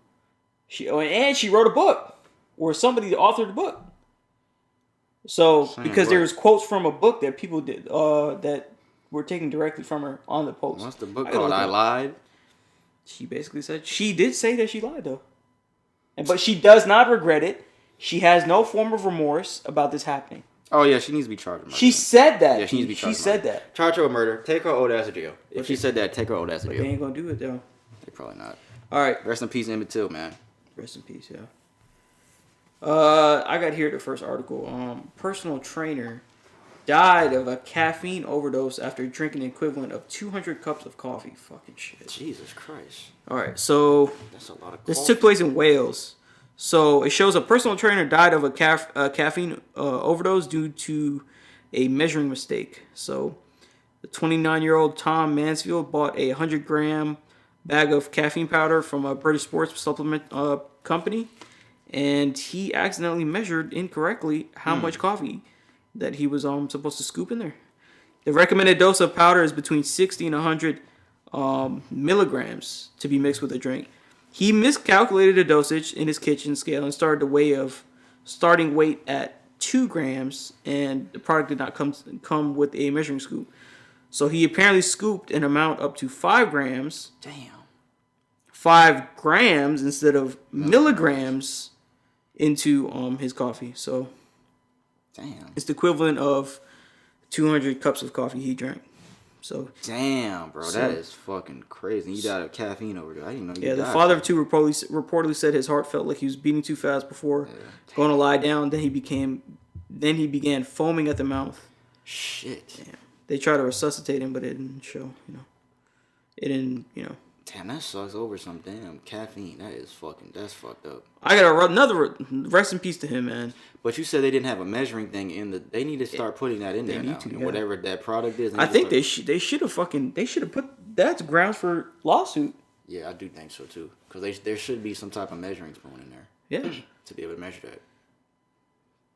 She wrote a book, or somebody authored the book. So because there was quotes from a book that people did that were taken directly from her on the post. What's the book called? I Lied. She basically said she did say that she lied though, but she does not regret it. She has no form of remorse about this happening. Oh, yeah, she needs to be charged with murder. She said that. Yeah, she needs to be charged. She said that. Charge her with murder. Take her old ass to jail. If she said that, take her old ass to jail. They ain't gonna do it, though. They probably not. All right. Rest in peace, Emmett Till, man. Rest in peace, yeah. I got here the first article. Personal trainer died of a caffeine overdose after drinking an equivalent of 200 cups of coffee. Fucking shit. Jesus Christ. All right, so that's a lot of coffee. This took place in Wales. So it shows a personal trainer died of a caffeine overdose due to a measuring mistake. So the 29-year-old Tom Mansfield bought a 100-gram bag of caffeine powder from a British sports supplement company, and he accidentally measured incorrectly how much coffee that he was supposed to scoop in there. The recommended dose of powder is between 60 and 100 milligrams to be mixed with a drink. He miscalculated the dosage in his kitchen scale and started the way of starting weight at 2 grams, and the product did not come with a measuring scoop. So he apparently scooped an amount up to 5 grams. Damn. 5 grams instead of milligrams into his coffee. So damn. It's the equivalent of 200 cups of coffee he drank. So damn, bro, that is fucking crazy. He died of caffeine overdose. I didn't know. Yeah, the father of 2 reportedly said his heart felt like he was beating too fast before going to lie down. Then he began foaming at the mouth. Shit. Damn. They tried to resuscitate him, but it didn't show. It didn't. Damn, that sucks over some damn caffeine. That's fucked up. I got another rest in peace to him, man. But you said they didn't have a measuring thing in the. They need to start putting that in there now. Whatever that product is. I think they should have put that's grounds for lawsuit. Yeah, I do think so too. Because there should be some type of measuring spoon in there. Yeah. To be able to measure that.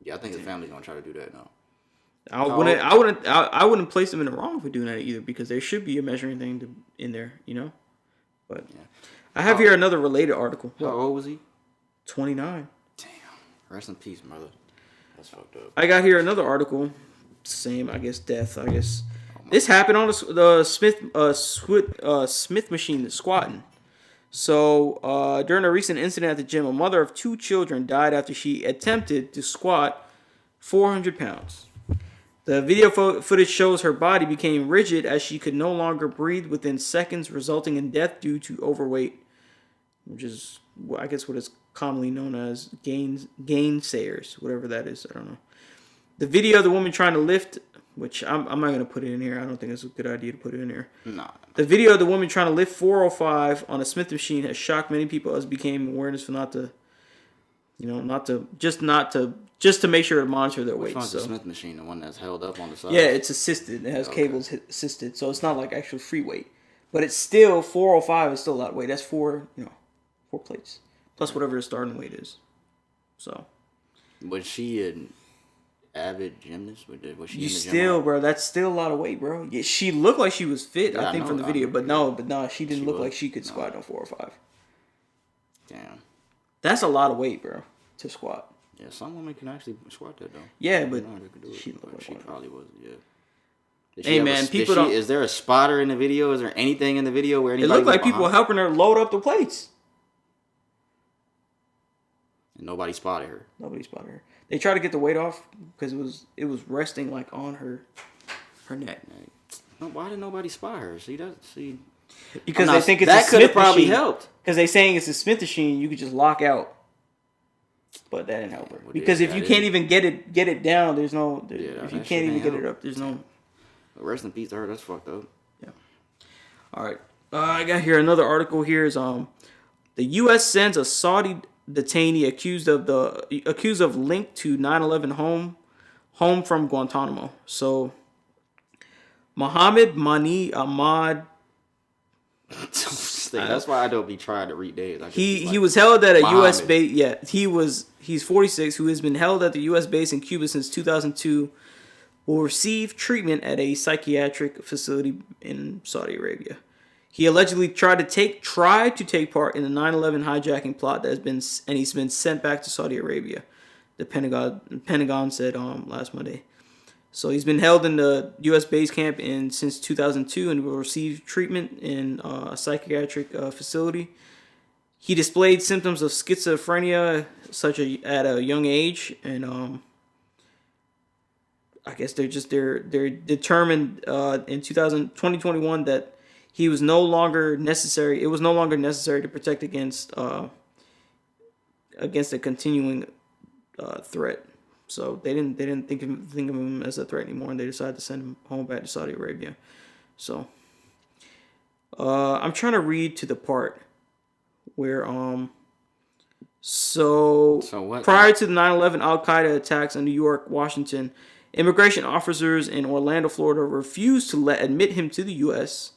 Yeah, I think the family's gonna try to do that now. I wouldn't place them in the wrong for doing that either, because there should be a measuring thing in there, But yeah. I have here another related article. How old was he? 29. Damn. Rest in peace, brother. That's fucked up. I got here another article. Same, I guess, death. I guess this happened on the Smith machine squatting. So during a recent incident at the gym, a mother of 2 children died after she attempted to squat 400 pounds. The video footage shows her body became rigid as she could no longer breathe within seconds, resulting in death due to overweight, which is, I guess, what is commonly known as gainsayers, whatever that is. I don't know. The video of the woman trying to lift, which I'm not going to put it in here. I don't think it's a good idea to put it in here. Nah. The video of the woman trying to lift 405 on a Smith machine has shocked many people as became awareness for just to make sure to monitor their weight. Which one's the Smith machine? The one that's held up on the side? Yeah, it's assisted. It has cables assisted, so it's not like actual free weight. But it's still 405 is still a lot of weight. That's 4 plates plus whatever the starting weight is. So. Was she an avid gymnast? Was she? You still, bro. That's still a lot of weight, bro. Yeah, she looked like she was fit. Yeah, I think from the video, but no, she didn't look like she could squat on 405. Damn. That's a lot of weight, bro, to squat. Yeah, some women can actually squat that though. Yeah, but she probably was. Yeah. Hey man, is there a spotter in the video? Is there anything in the video where anybody? It looked like people were helping her load up the plates. And nobody spotted her. They tried to get the weight off because it was resting like on her Her neck. Why did nobody spy her? Because they think it's that a could have Smith probably machine. helped. Because they saying it's a Smith machine, you could just lock out. But that didn't help her. Because if you can't even get it down, there's no. If you can't even get it up, there's no. Rest in peace to her. That's fucked up. Yeah. All right. I got here another article. Here is the U.S. sends a Saudi detainee accused of link to 9/11 home from Guantanamo. So Mohammed Mani Ahmad. That's why I don't be trying to read names. He was held at a U.S. base. Yeah, he's 46, who has been held at the U.S. base in Cuba since 2002. Will receive treatment at a psychiatric facility in Saudi Arabia. He allegedly tried to take part in the 9/11 hijacking plot he's been sent back to Saudi Arabia. The Pentagon said last Monday. So he's been held in the U.S. base camp since 2002 and will receive treatment in a psychiatric facility. He displayed symptoms of schizophrenia at a young age, and I guess they're determined in 2021 that he was no longer necessary. It was no longer necessary to protect against a continuing threat. So they didn't think of him as a threat anymore, and they decided to send him home back to Saudi Arabia. So I'm trying to read to the part where so what? Prior to the 9/11 Al-Qaeda attacks in New York, Washington, immigration officers in Orlando, Florida, refused to admit him to the U.S.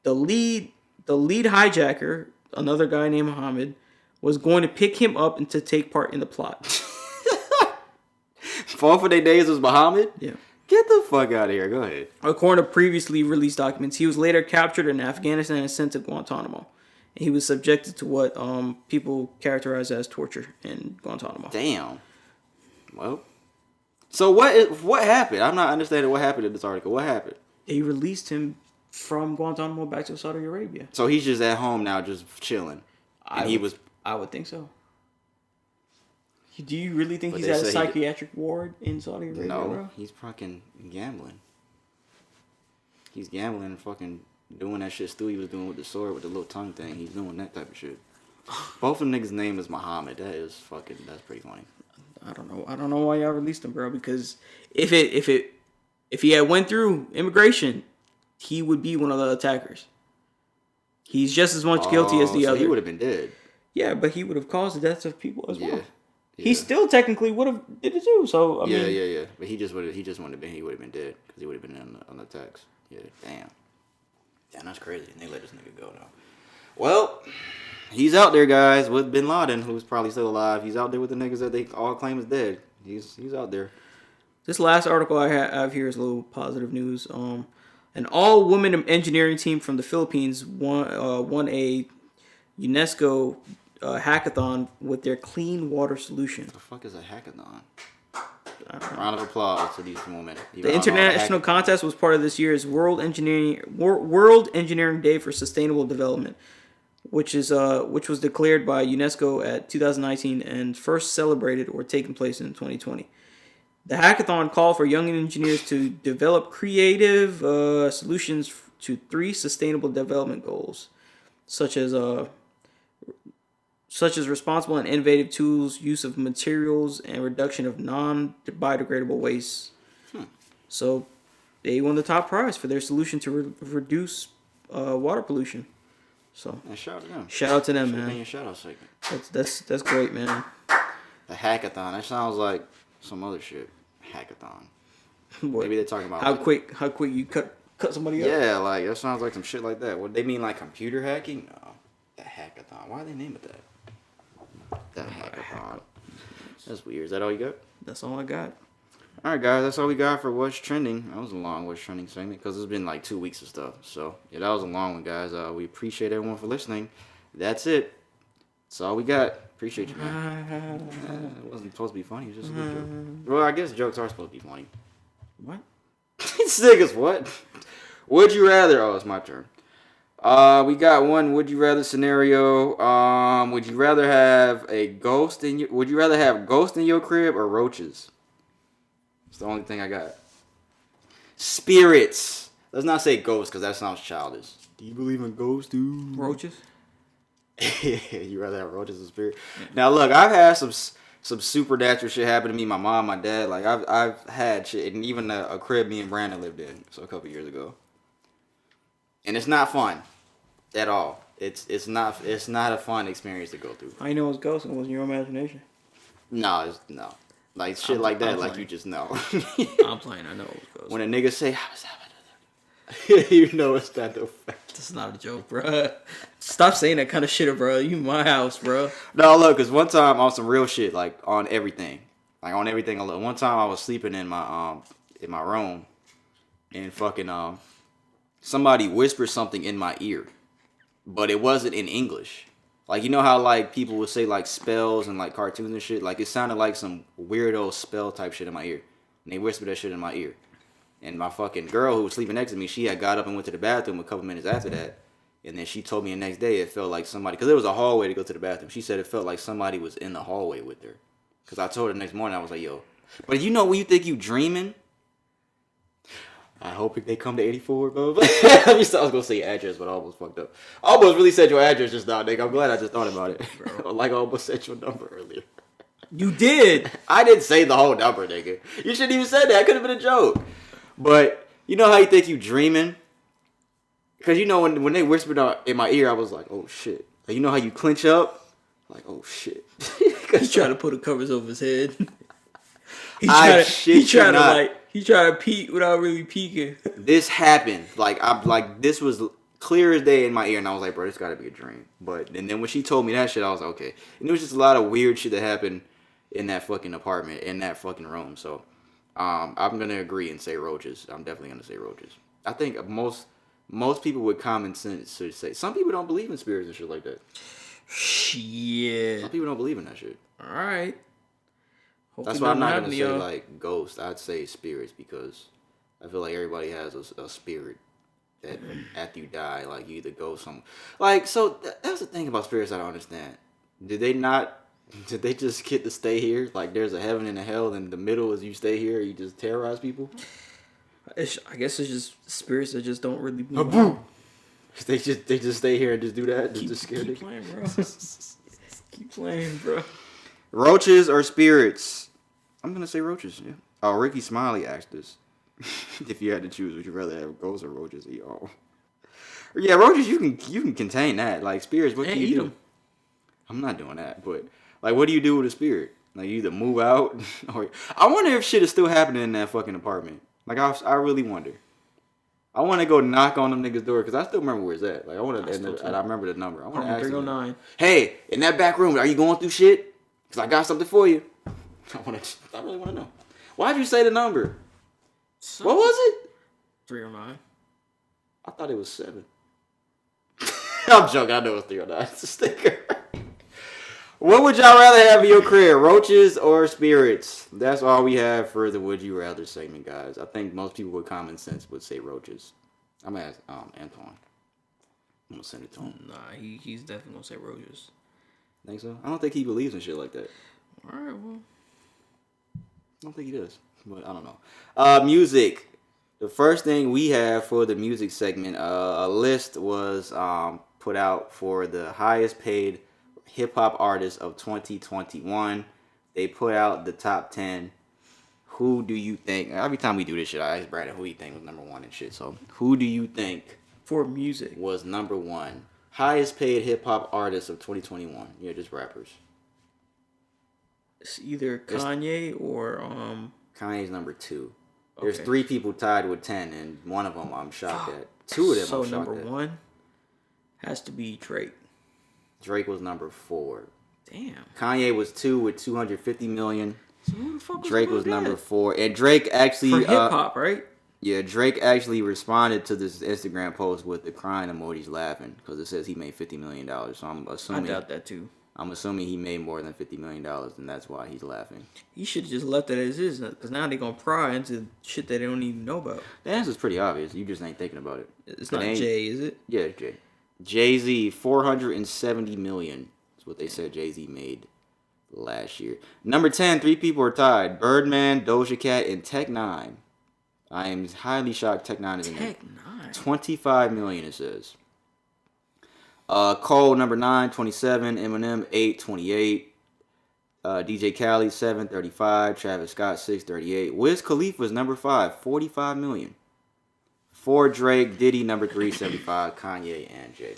The lead hijacker, another guy named Mohammed, was going to pick him up and to take part in the plot. Both of their names was Muhammad? Yeah. Get the fuck out of here. Go ahead. According to previously released documents, he was later captured in Afghanistan and sent to Guantanamo. And he was subjected to what people characterize as torture in Guantanamo. Damn. Well, so what happened? I'm not understanding what happened in this article. What happened? They released him from Guantanamo back to Saudi Arabia. So he's just at home now, just chilling. I would think so. Do you really think he's at a psychiatric ward in Saudi Arabia? No, bro? he's fucking gambling. He's gambling and fucking doing that shit Stewie was doing with the sword with the little tongue thing. He's doing that type of shit. Both of the niggas' name is Muhammad. That's pretty funny. I don't know why y'all released him, bro. Because if he had went through immigration, he would be one of the attackers. He's just as much guilty as the other. He would have been dead. Yeah, but he would have caused the deaths of people as well. Yeah. He still technically would have did it too. So I mean, yeah. But he would have been dead because he would have been on the attacks. Yeah, damn, that's crazy. And they let this nigga go now. Well, he's out there, guys, with Bin Laden, who's probably still alive. He's out there with the niggas that they all claim is dead. He's out there. This last article I have here is a little positive news. An all-woman engineering team from the Philippines won a UNESCO hackathon with their clean water solution. What the fuck is a hackathon? Round of applause to these women. The international contest was part of this year's World Engineering Day for Sustainable Development, which was declared by UNESCO at 2019 and first celebrated or taken place in 2020. The hackathon called for young engineers to develop creative solutions to 3 sustainable development goals, such as responsible and innovative tools, use of materials, and reduction of non-biodegradable waste. So they won the top prize for their solution to reduce water pollution. So shout out to them. Shout out to them, man. Shout out segment. That's great, man. A hackathon. That sounds like some other shit. Hackathon. Maybe they're talking about how quick you cut somebody up. Yeah, like that sounds like some shit like that. What they mean, like computer hacking? No, the hackathon. Why they name it that? That hackathon. That's weird. Is that all you got? That's all I got. All right, guys. That's all we got for What's Trending. That was a long What's Trending segment because it's been like 2 weeks of stuff. So yeah, that was a long one, guys. We appreciate everyone for listening. That's it. That's all we got. Appreciate you, man. It wasn't supposed to be funny. It was just a good joke. Well, I guess jokes are supposed to be funny. What? This nigga's what? Would you rather? Oh, it's my turn. We got one would you rather scenario. Would you rather have ghost in your crib or roaches? It's the only thing I got. Spirits. Let's not say ghosts because that sounds childish. Do you believe in ghosts, dude? Roaches? You rather have roaches than spirit? Yeah. Now look, I've had some supernatural shit happen to me. My mom, my dad, like I've had shit, and even a crib me and Brandon lived in, so a couple years ago. And it's not fun at all. It's not a fun experience to go through. I know it's ghosts and it wasn't your imagination. No. Like shit like that, like you just know. I'm playing, I know it was ghosts. When a nigga say, how was that? You know it's not the fact. This is not a joke, bro. Stop saying that kind of shit, bro. You my house, bro. No, look, cause one time on some real shit, like on everything. One time I was sleeping in my room, and fucking somebody whispered something in my ear, but it wasn't in English. Like, you know how like people would say like spells and like cartoons and shit. Like it sounded like some weirdo spell type shit in my ear, and they whispered that shit in my ear. And my fucking girl who was sleeping next to me, she had got up and went to the bathroom a couple minutes after that. And then she told me the next day it felt like somebody, because there was a hallway to go to the bathroom. She said it felt like somebody was in the hallway with her. Because I told her the next morning, I was like, yo. But you know when you think you dreaming? I hope they come to 84, bro. I was going to say your address, but I almost fucked up. I almost really said your address just now, nigga. I'm glad I just thought about it. Bro. Like I almost said your number earlier. You did. I didn't say the whole number, nigga. You shouldn't even said that. It could have been a joke. But you know how you think you dreaming? Because you know when they whispered in my ear, I was like, oh shit. Like, you know how you clench up? Like, oh shit. He tried to put the covers over his head. He tried to peek without really peeking. This happened. This was clear as day in my ear, and I was like, bro, this gotta be a dream. And then when she told me that shit, I was like, okay. And there was just a lot of weird shit that happened in that fucking apartment, in that fucking room. So I'm gonna agree and say roaches. I'm definitely gonna say roaches. I think most people with common sense should say. Some people don't believe in spirits and shit like that. Shit. Some people don't believe in that shit. All right. That's why I'm not gonna say like ghosts. I'd say spirits because I feel like everybody has a spirit that after you die, like you either go somewhere. Like so, that's the thing about spirits I don't understand. Did they just get to stay here? Like there's a heaven and a hell, and the middle is you stay here, you just terrorize people? I guess it's just spirits that just don't really move. They just stay here and just do that? Just scare keep playing, bro. Keep playing, bro. Roaches or spirits? I'm going to say roaches, yeah. Oh, Ricky Smiley asked us. If you had to choose, would you rather have ghosts or roaches? Yeah, roaches, you can contain that. Like spirits, what can you do? Them. I'm not doing that, but like, what do you do with a spirit? Like, you either move out, or I wonder if shit is still happening in that fucking apartment. Like, I really wonder. I want to go knock on them niggas' door because I still remember where it's at. Like, I remember the number. I want to ask 309. Hey, in that back room, are you going through shit? Because I got something for you. I really want to know. Why'd you say the number? What was it? 309. I thought it was 7. I'm joking. I know it's 309. It's a sticker. What would y'all rather have in your crib, roaches or spirits? That's all we have for the Would You Rather segment, guys. I think most people with common sense would say roaches. I'm going to ask Antoine. I'm going to send it to him. Nah, he's definitely going to say roaches. Think so? I don't think he believes in shit like that. All right, well. I don't think he does, but I don't know. Music. The first thing we have for the music segment, a list was put out for the highest paid hip-hop artists of 2021. They put out the top 10. Who do you think, every time we do this shit, I ask Brandon who he think was number 1 and shit. So who do you think for music was number 1 highest paid hip-hop artists of 2021? Yeah, just rappers. It's either Kanye or Kanye's number 2. There's 3 people tied with 10, and one of them I'm shocked at. 2 of them I'm shocked at. So number 1 has to be Drake. Drake was number 4. Damn. Kanye was 2 with 250 million. So who the fuck was Drake was number 4, and Drake actually for hip hop, right? Yeah, Drake actually responded to this Instagram post with the crying emojis laughing because it says he made $50 million. So I'm assuming I doubt that too. I'm assuming he made more than $50 million, and that's why he's laughing. He should have just left it as is, because now they're going to pry into shit that they don't even know about. The answer's pretty obvious. You just ain't thinking about it. It's not Jay, is it? Yeah, it's Jay. Jay-Z, $470 million is what they said Jay-Z made last year. Number 10, 3 people are tied. Birdman, Doja Cat, and Tech 9. I am highly shocked Tech 9 is in there. Tech 9. 25 million it says. Cole number 9, 27. Eminem 8, 28. DJ Khaled 7, 35. Travis Scott 6, 38. Wiz Khalifa is number 5, 45 million. 4 Drake, Diddy number 3, 75. Kanye and Jay.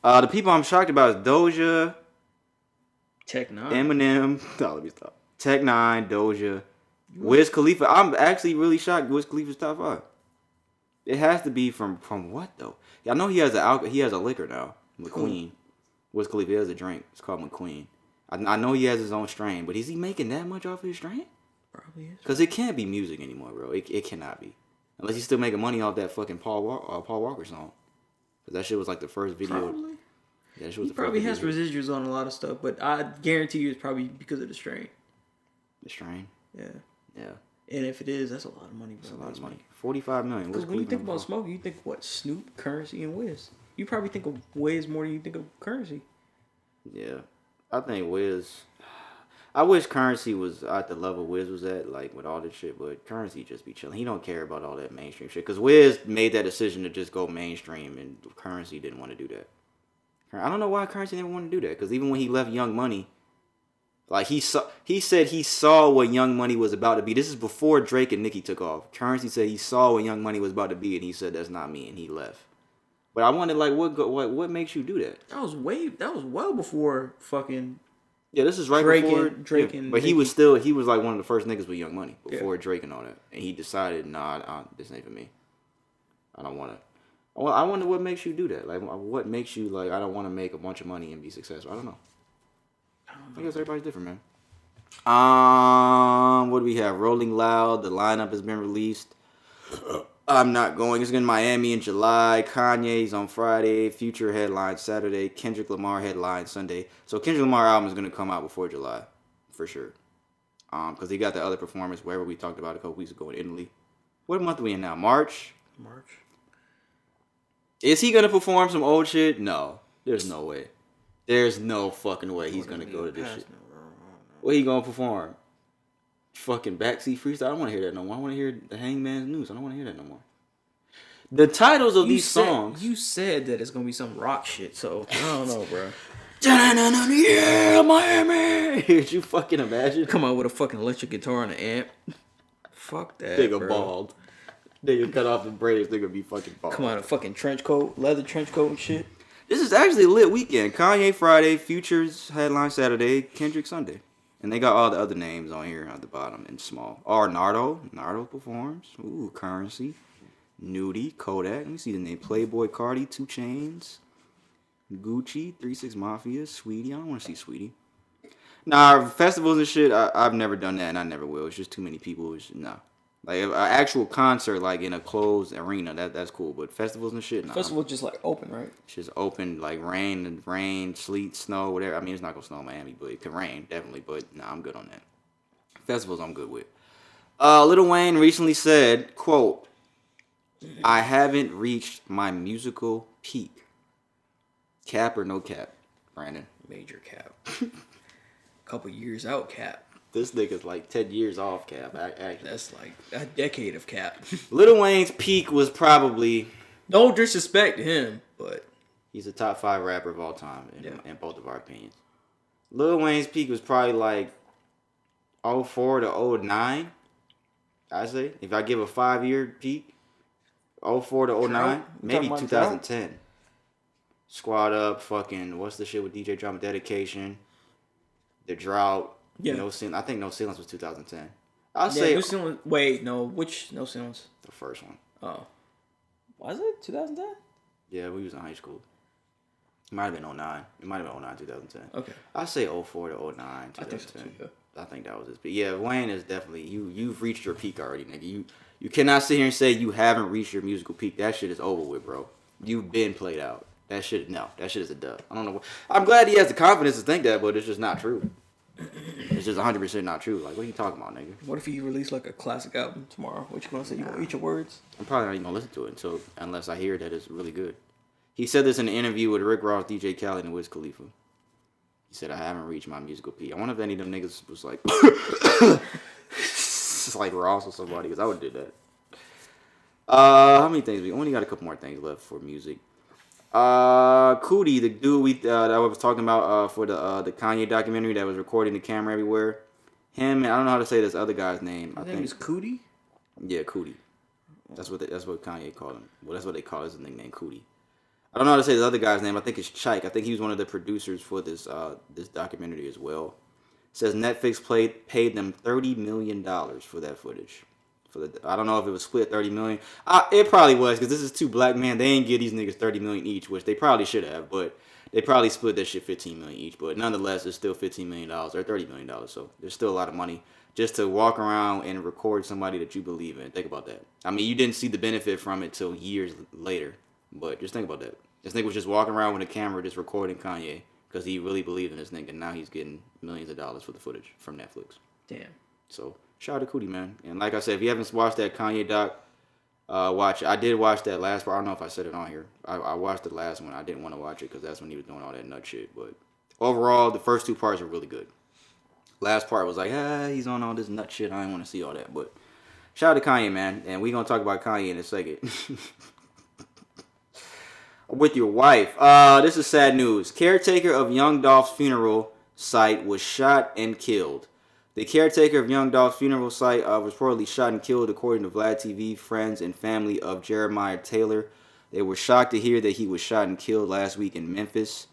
The people I'm shocked about is Doja, Tech 9. Eminem. No, let me stop. Tech 9, Doja, Wiz Khalifa. I'm actually really shocked. Wiz Khalifa's top 5. It has to be from what though? I know he has a liquor now, McQueen. Wiz Khalifa has a drink. It's called McQueen. I know he has his own strain, but is he making that much off of his strain? Probably is. Because it can't be music anymore, bro. It cannot be. Unless he's still making money off that fucking Paul Walker song. Because that shit was like the first video. Probably. Yeah, that shit was He probably has residuals on a lot of stuff, but I guarantee you it's probably because of the strain. The strain? Yeah. Yeah. And if it is, that's a lot of money, bro. That's a lot of money. 45 million. Because when you think about smoking, you think what? Snoop, Currency, and Wiz. You probably think of Wiz more than you think of Currency. Yeah. I think Wiz... I wish Currency was at the level Wiz was at, like, with all this shit, but Currency just be chilling. He don't care about all that mainstream shit. Because Wiz made that decision to just go mainstream, and Currency didn't want to do that. I don't know why Currency didn't want to do that, because even when he left Young Money, like, he said he saw what Young Money was about to be. This is before Drake and Nicki took off. Currency said he saw what Young Money was about to be, and he said, that's not me, and he left. But I wondered, like, what makes you do that? That was well before fucking... Yeah, this is right before Drake and but Nicki. he was like one of the first niggas with Young Money before Drake and all that, and he decided, nah, this ain't for me. I don't want to. I wonder what makes you do that. Like, what makes you like? I don't want to make a bunch of money and be successful. I don't know. I guess everybody's different, man. What do we have? Rolling Loud. The lineup has been released. I'm not going. It's in Miami in July. Kanye's on Friday. Future headline Saturday. Kendrick Lamar headline Sunday. So Kendrick Lamar album is going to come out before July, for sure. Because he got the other performance wherever we talked about a couple weeks ago in Italy. What month are we in now? March? Is he going to perform some old shit? No. There's no way. There's no fucking way he's going to go to this shit. What he going to perform? Fucking backseat freestyle. I don't want to hear that no more. I want to hear the Hangman's News. I don't want to hear that no more. The titles of these songs. You said that it's gonna be some rock shit, so I don't know, bro. Yeah, Miami. Did you fucking imagine? Come out with a fucking electric guitar and an amp. Fuck that. Nigga bald. Nigga cut off the braids. Nigga be fucking bald. Come out a fucking trench coat, leather trench coat and shit. This is actually a lit weekend. Kanye Friday, Future's headline Saturday, Kendrick Sunday. And they got all the other names on here at the bottom in small. Nardo. Nardo performs. Ooh, Currency. Nudie. Kodak. Let me see the name. Playboy Cardi. 2 Chainz. Gucci. 3-6 Mafia. Sweetie. I don't want to see Sweetie. Nah, festivals and shit, I've never done that and I never will. It's just too many people. Nah. Like an actual concert, like in a closed arena, that's cool. But festivals and shit, nah. Festival just like open, right? It's just open, like rain, sleet, snow, whatever. I mean, it's not gonna snow in Miami, but it can rain definitely. But nah, I'm good on that. Festivals, I'm good with. Lil Wayne recently said, "quote I haven't reached my musical peak." Cap or no cap, Brandon? Major cap. Couple years out, cap. This nigga's like 10 years off cap, actually. That's like a decade of cap. Lil Wayne's peak was probably... No disrespect to him, but... He's a top 5 rapper of all time, in both of our opinions. Lil Wayne's peak was probably like 04 to 09, I say. If I give a 5-year peak, 04 to 09, maybe 2010. Squad Up, fucking, what's the shit with DJ Drama Dedication? The Drought. Yeah. I think No Ceilings was 2010. I'll say... No Ceilings... Wait, no. Which No Ceilings? The first one. Oh. Was it 2010? Yeah, we was in high school. It might have been 09. It might have been 09, 2010. Okay. I'll say 04 to 09, 2010. I think so too, yeah. I think that was his peak. Yeah, Wayne is definitely... You've reached your peak already, nigga. You cannot sit here and say you haven't reached your musical peak. That shit is over with, bro. You've been played out. That shit is a dub. I don't know. I'm glad he has the confidence to think that, but it's just not true. It's just 100% not true. Like, what are you talking about, nigga? What if he released like a classic album tomorrow? What you gonna say? You gonna eat your words? I'm probably not even gonna listen to it unless I hear that it's really good. He said this in an interview with Rick Ross, DJ Khaled, and Wiz Khalifa. He said, "I haven't reached my musical peak." I wonder if any of them niggas was like just like Ross or somebody, because I would have did that. How many things? We only got a couple more things left for music. Cootie, the dude that I was talking about for the Kanye documentary that was recording the camera everywhere. Him, and I don't know how to say this other guy's name. His name is Cootie? Yeah, Cootie. That's what Kanye called him. Well, that's what they call his nickname, Cootie. I don't know how to say the other guy's name. I think it's Chike. I think he was one of the producers for this documentary as well. It says Netflix paid them $30 million for that footage. I don't know if it was split $30 million. It probably was, because this is two black men. They ain't give these niggas $30 million each, which they probably should have, but they probably split that shit $15 million each. But nonetheless, it's still $15 million or $30 million. So there's still a lot of money just to walk around and record somebody that you believe in. Think about that. I mean, you didn't see the benefit from it till years later, but just think about that. This nigga was just walking around with a camera just recording Kanye because he really believed in this nigga, and now he's getting millions of dollars for the footage from Netflix. Damn. So shout out to Cootie, man. And like I said, if you haven't watched that Kanye doc, watch it. I did watch that last part. I don't know if I said it on here. I watched the last one. I didn't want to watch it because that's when he was doing all that nut shit. But overall, the first two parts are really good. Last part was like, he's on all this nut shit. I didn't want to see all that. But shout out to Kanye, man. And we're going to talk about Kanye in a second. With your wife. This is sad news. Caretaker of Young Dolph's funeral site was shot and killed. The caretaker of Young Dolph's funeral site was reportedly shot and killed, according to Vlad TV. Friends and family of Jeremiah Taylor. They were shocked to hear that he was shot and killed last week in Memphis.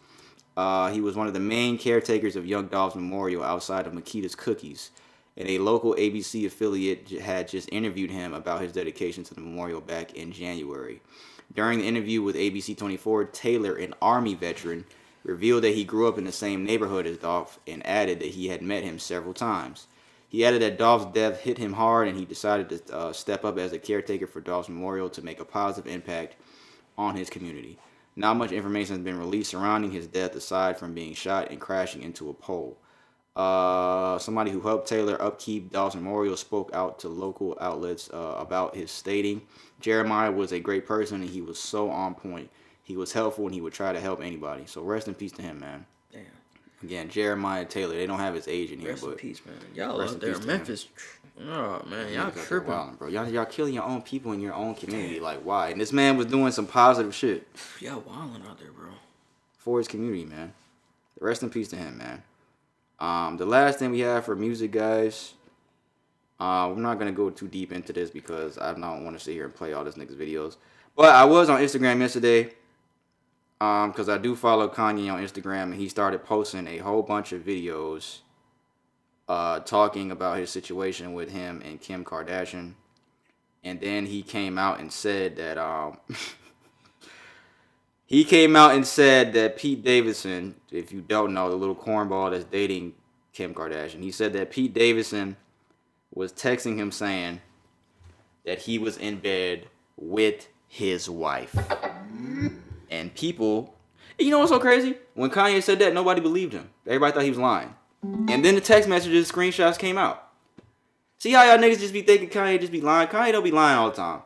He was one of the main caretakers of Young Dolph's memorial outside of Makita's Cookies. And a local ABC affiliate had just interviewed him about his dedication to the memorial back in January. During the interview with ABC 24, Taylor, an Army veteran, revealed that he grew up in the same neighborhood as Dolph and added that he had met him several times. He added that Dolph's death hit him hard and he decided to step up as a caretaker for Dolph's memorial to make a positive impact on his community. Not much information has been released surrounding his death aside from being shot and crashing into a pole. Somebody who helped Taylor upkeep Dolph's memorial spoke out to local outlets about his stating, Jeremiah was a great person and he was so on point. He was helpful and he would try to help anybody. So rest in peace to him, man. Damn. Again, Jeremiah Taylor. They don't have his age in here, rest but in peace, man. Y'all out there in Memphis. Oh man, y'all tripping, wilding, bro. Y'all killing your own people in your own community. Damn. Like, why? And this man was doing some positive shit. Y'all wilding out there, bro. For his community, man. Rest in peace to him, man. The last thing we have for music, guys. We're not gonna go too deep into this because I don't want to sit here and play all this niggas videos. But I was on Instagram yesterday. Because I do follow Kanye on Instagram, and he started posting a whole bunch of videos talking about his situation with him and Kim Kardashian. And then he came out and said that Pete Davidson, if you don't know, the little cornball that's dating Kim Kardashian, he said that Pete Davidson was texting him saying that he was in bed with his wife. And people, you know what's so crazy? When Kanye said that, nobody believed him. Everybody thought he was lying. And then the text messages, screenshots came out. See how y'all niggas just be thinking Kanye just be lying? Kanye don't be lying all the time.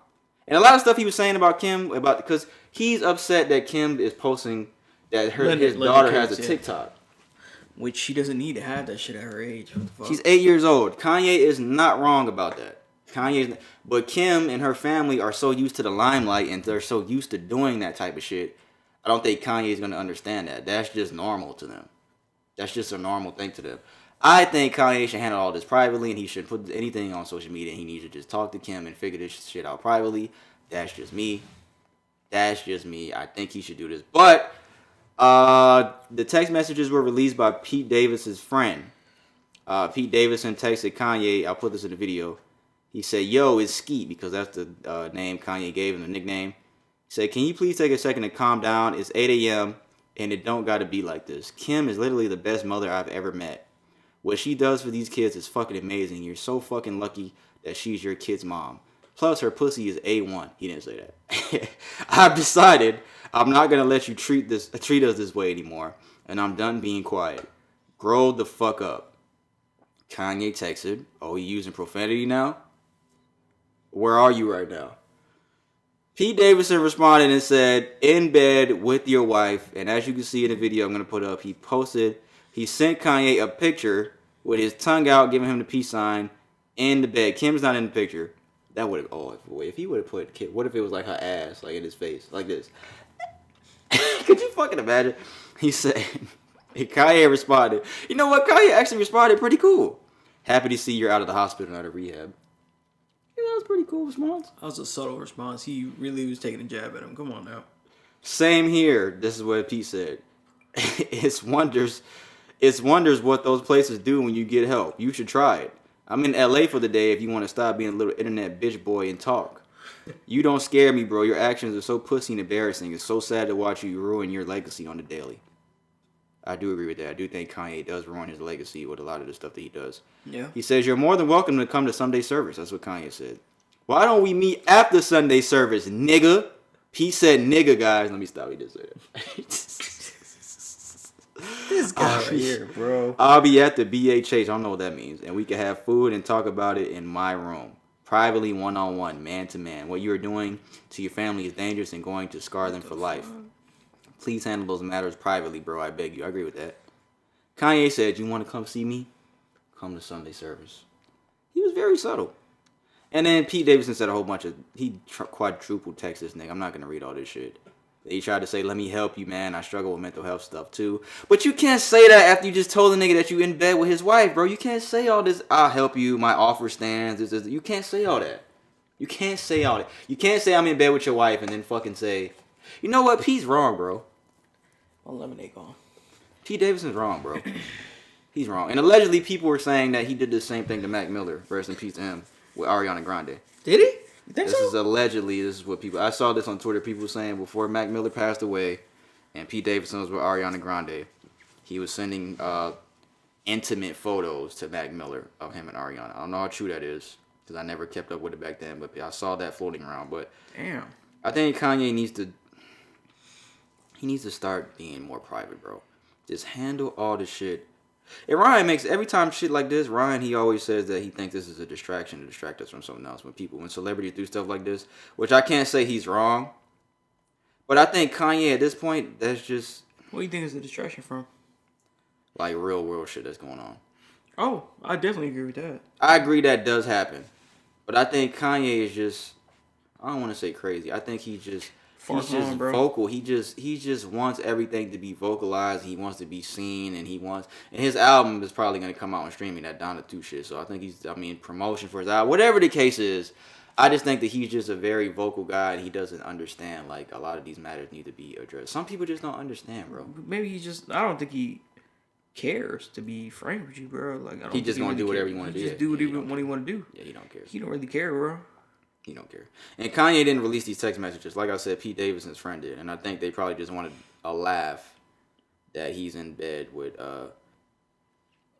And a lot of stuff he was saying about Kim, because he's upset that Kim is posting that his daughter has a TikTok. Which she doesn't need to have that shit at her age. What the fuck? She's 8 years old. Kanye is not wrong about that. But Kim and her family are so used to the limelight and they're so used to doing that type of shit. I don't think Kanye is going to understand that. That's just normal to them. That's just a normal thing to them. I think Kanye should handle all this privately and he shouldn't put anything on social media. He needs to just talk to Kim and figure this shit out privately. That's just me. I think he should do this. But the text messages were released by Pete Davidson's friend. Pete Davidson texted Kanye. I'll put this in the video. He said, yo, it's Skeet, because that's the name Kanye gave him, the nickname. He said, can you please take a second to calm down? It's 8 a.m. and it don't gotta be like this. Kim is literally the best mother I've ever met. What she does for these kids is fucking amazing. You're so fucking lucky that she's your kid's mom. Plus, her pussy is A1. He didn't say that. I've decided I'm not gonna let you treat us this way anymore, and I'm done being quiet. Grow the fuck up. Kanye texted, oh, you using profanity now? Where are you right now? Pete Davidson responded and said, in bed with your wife. And as you can see in the video I'm going to put up, he sent Kanye a picture with his tongue out, giving him the peace sign, in the bed. Kim's not in the picture. That would have. Oh, if he would have put Kim, what if it was like her ass, like in his face, like this? Could you fucking imagine? He said, Kanye responded. You know what? Kanye actually responded pretty cool. Happy to see you're out of the hospital and out of rehab. Yeah, that was a pretty cool response. That was a subtle response. He really was taking a jab at him. Come on now. Same here. This is what Pete said. It's wonders what those places do when you get help. You should try it. I'm in LA for the day if you want to stop being a little internet bitch boy and talk. You don't scare me, bro. Your actions are so pussy and embarrassing. It's so sad to watch you ruin your legacy on the daily. I do agree with that. I do think Kanye does ruin his legacy with a lot of the stuff that he does. Yeah. He says, you're more than welcome to come to Sunday service. That's what Kanye said. Why don't we meet after Sunday service, nigga? Pete said nigga, guys. Let me stop. He did say that. This guy right here, bro. I'll be at the BHH. I don't know what that means. And we can have food and talk about it in my room. Privately, one-on-one, man-to-man. What you are doing to your family is dangerous and going to scar them for life. Please handle those matters privately, bro. I beg you. I agree with that. Kanye said, you want to come see me? Come to Sunday service. He was very subtle. And then Pete Davidson said a whole bunch of... He quadruple text this nigga. I'm not going to read all this shit. He tried to say, let me help you, man. I struggle with mental health stuff, too. But you can't say that after you just told the nigga that you in bed with his wife, bro. You can't say all this, I'll help you, my offer stands. You can't say all that. You can't say all that. You can't say I'm in bed with your wife and then fucking say... You know what? Pete's wrong, bro. My lemonade gone. Pete Davidson's wrong, bro. He's wrong. And allegedly, people were saying that he did the same thing to Mac Miller, rest in peace to him, with Ariana Grande. Did he? You think This so? is allegedly, this is what people... I saw this on Twitter. People saying before Mac Miller passed away and Pete Davidson was with Ariana Grande, he was sending intimate photos to Mac Miller of him and Ariana. I don't know how true that is because I never kept up with it back then, but I saw that floating around. But Damn. I think Kanye needs to... He needs to start being more private, bro. Just handle all the shit. And Ryan makes, every time shit like this, Ryan, he always says that he thinks this is a distraction to distract us from something else. When celebrities do stuff like this, which I can't say he's wrong. But I think Kanye at this point, that's just... What do you think is the distraction from? Like real world shit that's going on. Oh, I definitely agree with that. I agree that does happen. But I think Kanye is just... I don't want to say crazy. I think he's just vocal. He just wants everything to be vocalized. He wants to be seen, and his album is probably gonna come out on streaming, that Donna 2 shit. So I think promotion for his album, whatever the case is. I just think that he's just a very vocal guy, and he doesn't understand like a lot of these matters need to be addressed. Some people just don't understand, bro. Maybe I don't think he cares, to be frank with you, bro. Like He just gonna do whatever he want to do. Just do what he want to do. Yeah, he don't care. He don't really care, bro. He don't care. And Kanye didn't release these text messages. Like I said, Pete Davidson's friend did. And I think they probably just wanted a laugh that he's in bed with... And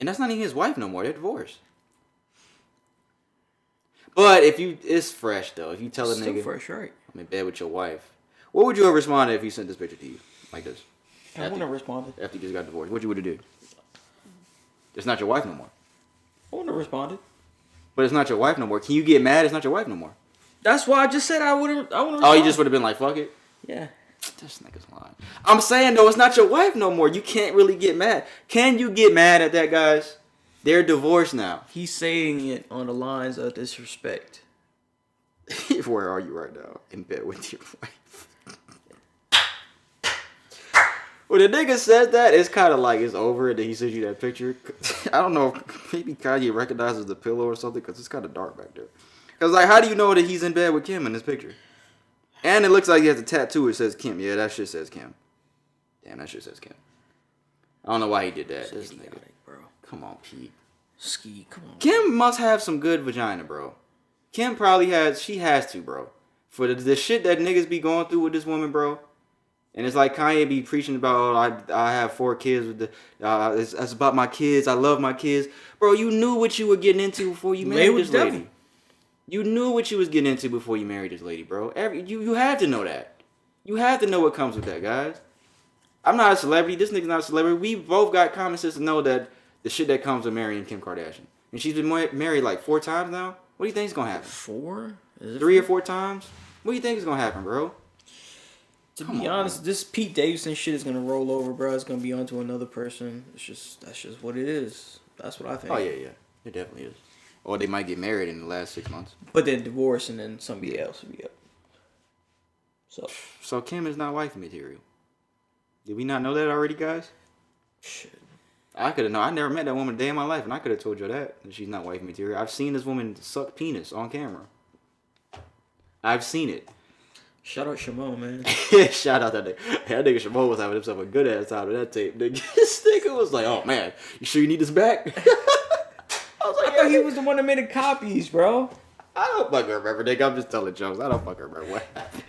that's not even his wife no more. They're divorced. But it's fresh, though. If you tell a nigga... Still fresh, right? I'm in bed with your wife. What would you have responded if he sent this picture to you? Like this? I wouldn't have responded. After you just got divorced. What you would have did? It's not your wife no more. I wouldn't have responded. But it's not your wife no more. Can you get mad it's not your wife no more? That's why I just said I wouldn't. Oh, you just would have been like, fuck it? Yeah. This nigga's lying. I'm saying, though, it's not your wife no more. You can't really get mad. Can you get mad at that, guys? They're divorced now. He's saying it on the lines of disrespect. Where are you right now? In bed with your wife. When the nigga said that, it's kind of like it's over and then he sends you that picture. I don't know. Maybe Kanye recognizes the pillow or something because it's kind of dark back there. Because, like, how do you know that he's in bed with Kim in this picture? And it looks like he has a tattoo that says Kim. Yeah, that shit says Kim. Damn, that shit says Kim. I don't know why he did that. This nigga. Bro. Come on, Pete. Come on. Kim must have some good vagina, bro. Kim probably has. She has to, bro. For the shit that niggas be going through with this woman, bro. And it's like Kanye be preaching about, oh, I have 4 kids with the. It's about my kids. I love my kids, bro. You knew what you were getting into before you married this lady. You knew what you was getting into before you married this lady, bro. You had to know that. You had to know what comes with that, guys. I'm not a celebrity. This nigga's not a celebrity. We both got common sense to know that the shit that comes with marrying Kim Kardashian. And she's been married like 4 times now. What do you think is gonna happen? 4? 3 or 4 times? What do you think is gonna happen, bro? To be honest, this Pete Davidson shit is gonna roll over, bro. It's gonna be onto another person. That's just what it is. That's what I think. Oh yeah, it definitely is. Or they might get married in the last 6 months. But then divorce and then somebody else will be up. So Kim is not wife material. Did we not know that already, guys? Shit. I could have known. I never met that woman a day in my life, and I could have told you that she's not wife material. I've seen this woman suck penis on camera. I've seen it. Shout out Shimon, man. Shout out that nigga. That nigga Shimon was having himself a good ass time with that tape. Nigga, this nigga was like, "Oh man, you sure you need this back?" I was like, I thought he was the one that made the copies, bro. I don't fucking remember, nigga. I'm just telling jokes. I don't fucking remember what happened.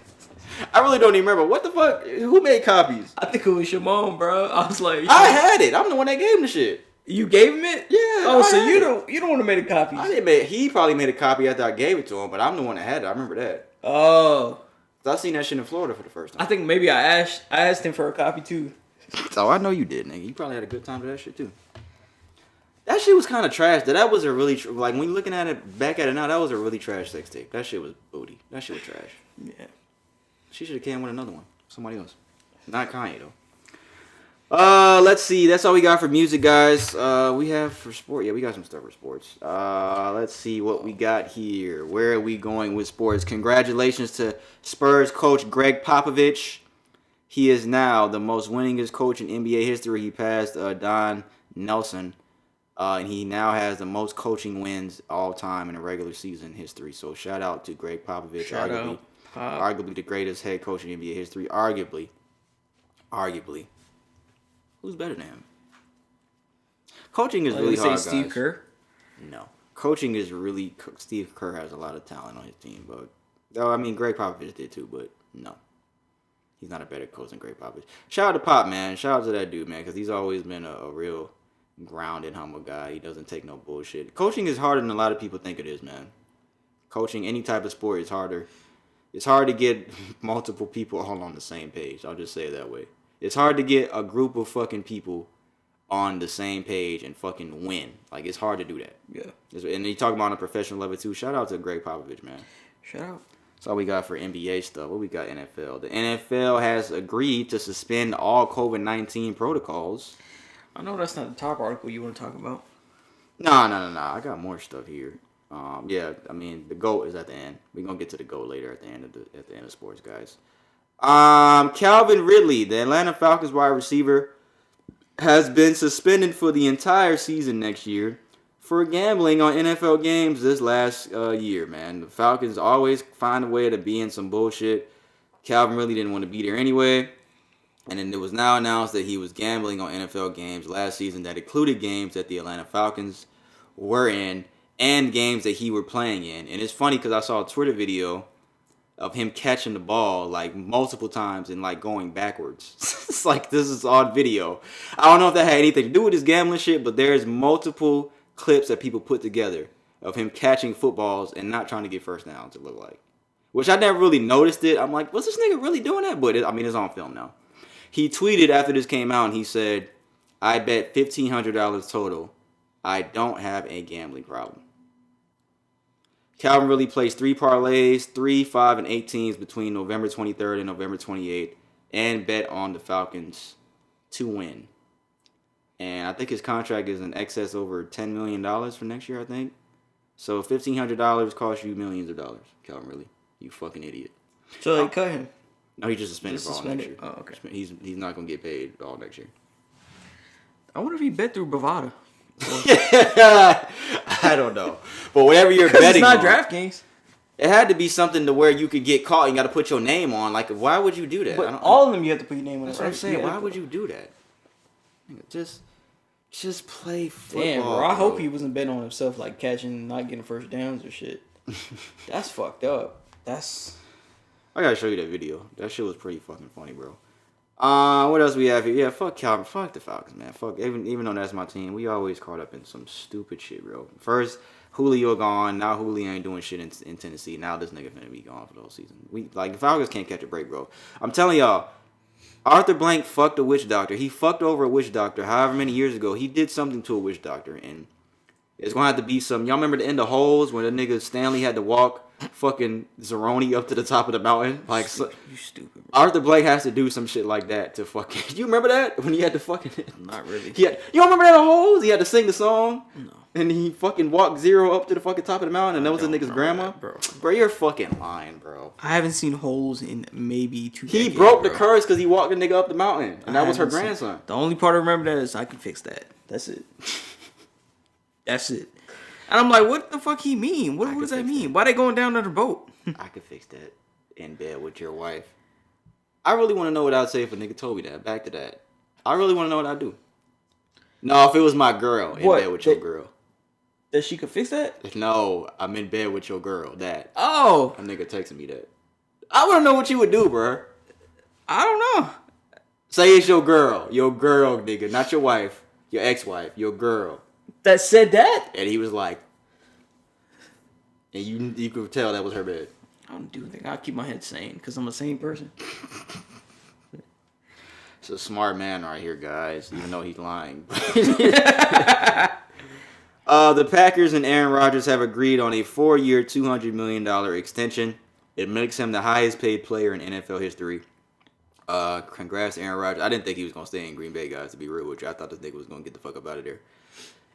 I really don't even remember. What the fuck? Who made copies? I think it was Shimon, bro. I was like, I had it. I'm the one that gave him the shit. You gave him it? Yeah. Oh, so you don't want to make a copy? I didn't make. He probably made a copy after I gave it to him, but I'm the one that had it. I remember that. Oh. I seen that shit in Florida for the first time. I think maybe I asked him for a copy too. Oh, I know you did, nigga. You probably had a good time with that shit too. That shit was kind of trash. That was a really like when you're looking at it back at it now. That was a really trash sex tape. That shit was booty. That shit was trash. Yeah. She should have came with another one. Somebody else. Not Kanye though. Let's see. That's all we got for music, guys. We have for sport. Yeah, we got some stuff for sports. Let's see what we got here. Where are we going with sports? Congratulations to Spurs coach Greg Popovich. He is now the most winningest coach in NBA history. He passed Don Nelson. And he now has the most coaching wins all time in a regular season history. So shout out to Greg Popovich. Arguably the greatest head coach in NBA history. Arguably. Who's better than him? Coaching is really hard, guys. Steve Kerr? No. Coaching is really... Steve Kerr has a lot of talent on his team, but... I mean, Greg Popovich did too, but no. He's not a better coach than Greg Popovich. Shout out to Pop, man. Shout out to that dude, man, because he's always been a real grounded, humble guy. He doesn't take no bullshit. Coaching is harder than a lot of people think it is, man. Coaching any type of sport is harder. It's hard to get multiple people all on the same page. I'll just say it that way. It's hard to get a group of fucking people on the same page and fucking win. Like, it's hard to do that. Yeah. And you talk about on a professional level, too. Shout out to Greg Popovich, man. Shout out. That's all we got for NBA stuff. What we got NFL? The NFL has agreed to suspend all COVID-19 protocols. I know that's not the top article you want to talk about. No. I got more stuff here. Yeah, I mean, the GOAT is at the end. We're going to get to the GOAT later at the end of sports, guys. Calvin Ridley, the Atlanta Falcons wide receiver, has been suspended for the entire season next year for gambling on NFL games this last year, man. The Falcons always find a way to be in some bullshit. Calvin Ridley didn't want to be there anyway. And then it was now announced that he was gambling on NFL games last season that included games that the Atlanta Falcons were in and games that he were playing in. And it's funny because I saw a Twitter video of him catching the ball like multiple times and like going backwards. It's like, this is odd video. I don't know if that had anything to do with his gambling shit, but there's multiple clips that people put together of him catching footballs and not trying to get first downs, it looked like. Which I never really noticed it. I'm like, was this nigga really doing that? But it's on film now. He tweeted after this came out and he said, I bet $1,500 total. I don't have a gambling problem. Calvin Ridley plays 3 parlays, 3, 5, and 18s between November 23rd and November 28th, and bet on the Falcons to win. And I think his contract is in excess over $10 million for next year, I think. So $1,500 costs you millions of dollars, Calvin Ridley. You fucking idiot. So they cut him? No, he just suspended for all next year. Oh, okay. He's not going to get paid all next year. I wonder if he bet through Bovada. I don't know. But whatever you're betting on. It's not DraftKings. It had to be something to where you could get caught. You got to put your name on. Like, why would you do that? But all of them, you have to put your name on. That's what I'm saying. Why would you do that? Just play football. Damn, bro. I hope he wasn't betting on himself, like catching, not getting first downs or shit. That's fucked up. I gotta show you that video. That shit was pretty fucking funny, bro. What else we have here? Yeah, fuck Calvin. Fuck the Falcons, man. Fuck, even though that's my team, we always caught up in some stupid shit, bro. First, Julio gone. Now Julio ain't doing shit in Tennessee. Now this nigga finna be gone for the whole season. The Falcons can't catch a break, bro. I'm telling y'all, Arthur Blank fucked a witch doctor. He fucked over a witch doctor however many years ago. He did something to a witch doctor, and it's gonna have to be some. Y'all remember the end of Holes when the nigga Stanley had to walk fucking Zeroni up to the top of the mountain. Like, you stupid. Bro. Arthur Blank has to do some shit like that to fucking. You remember that when he had to fucking? Not really. You don't remember that Hoes? He had to sing the song. No. And he fucking walked Zero up to the fucking top of the mountain, and that was the nigga's grandma. That, bro. Bro, you're fucking lying, bro. I haven't seen Holes in maybe 2 He decades, broke bro. the curse because he walked the nigga up the mountain, and that was her grandson. The only part I remember that is I can fix that. That's it. That's it. And I'm like, what the fuck he mean? What does that mean? Why they going down to the boat? I could fix that in bed with your wife. I really want to know what I'd say if a nigga told me that. Back to that. I really want to know what I'd do. No, if it was my girl in bed with your girl. That she could fix that? No, I'm in bed with your girl. That. Oh. A nigga texting me that. I want to know what you would do, bro. I don't know. Say it's your girl, nigga, not your wife, your ex-wife, your girl. That said that? And he was like, and you could tell that was her bed. I don't do anything. I'll keep my head sane because I'm a sane person. It's a smart man right here, guys, even though he's lying. The Packers and Aaron Rodgers have agreed on a 4-year, $200 million extension. It makes him the highest paid player in NFL history. Congrats, Aaron Rodgers. I didn't think he was going to stay in Green Bay, guys, to be real with you. I thought this nigga was going to get the fuck up out of there.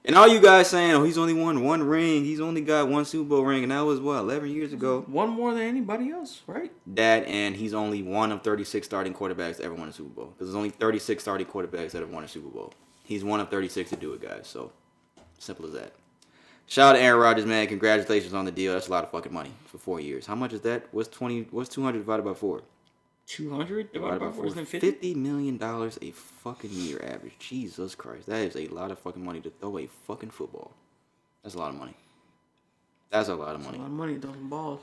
And all you guys saying, oh, he's only won one ring. He's only got one Super Bowl ring. And that was, 11 years ago? One more than anybody else, right? That, and he's only one of 36 starting quarterbacks to ever won a Super Bowl. Because there's only 36 starting quarterbacks that have won a Super Bowl. He's one of 36 to do it, guys. So, simple as that. Shout out to Aaron Rodgers, man. Congratulations on the deal. That's a lot of fucking money for 4 years. How much is that? What's 200 divided by 4? 200 divided by 4 is $50 million a fucking year average. Jesus Christ. That is a lot of fucking money to throw a fucking football. That's a lot of money. That's a lot of money. That's a lot of money throwing balls.